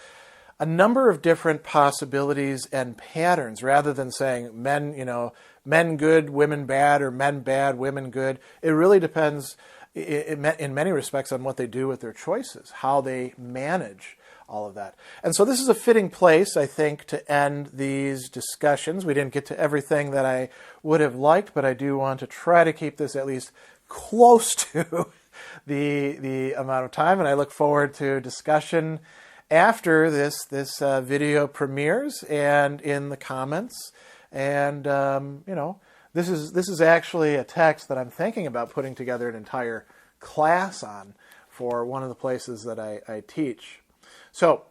a number of different possibilities and patterns, rather than saying men good, women bad, or men bad, women good. It really depends in many respects on what they do with their choices, how they manage all of that. And so this is a fitting place, I think, to end these discussions. We didn't get to everything that I would have liked, but I do want to try to keep this at least close to the amount of time, and I look forward to discussion after this video premieres and in the comments. And this is actually a text that I'm thinking about putting together an entire class on for one of the places that I teach. So,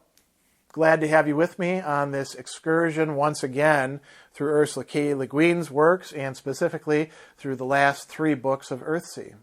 glad to have you with me on this excursion once again through Ursula K. Le Guin's works, and specifically through the last 3 books of Earthsea.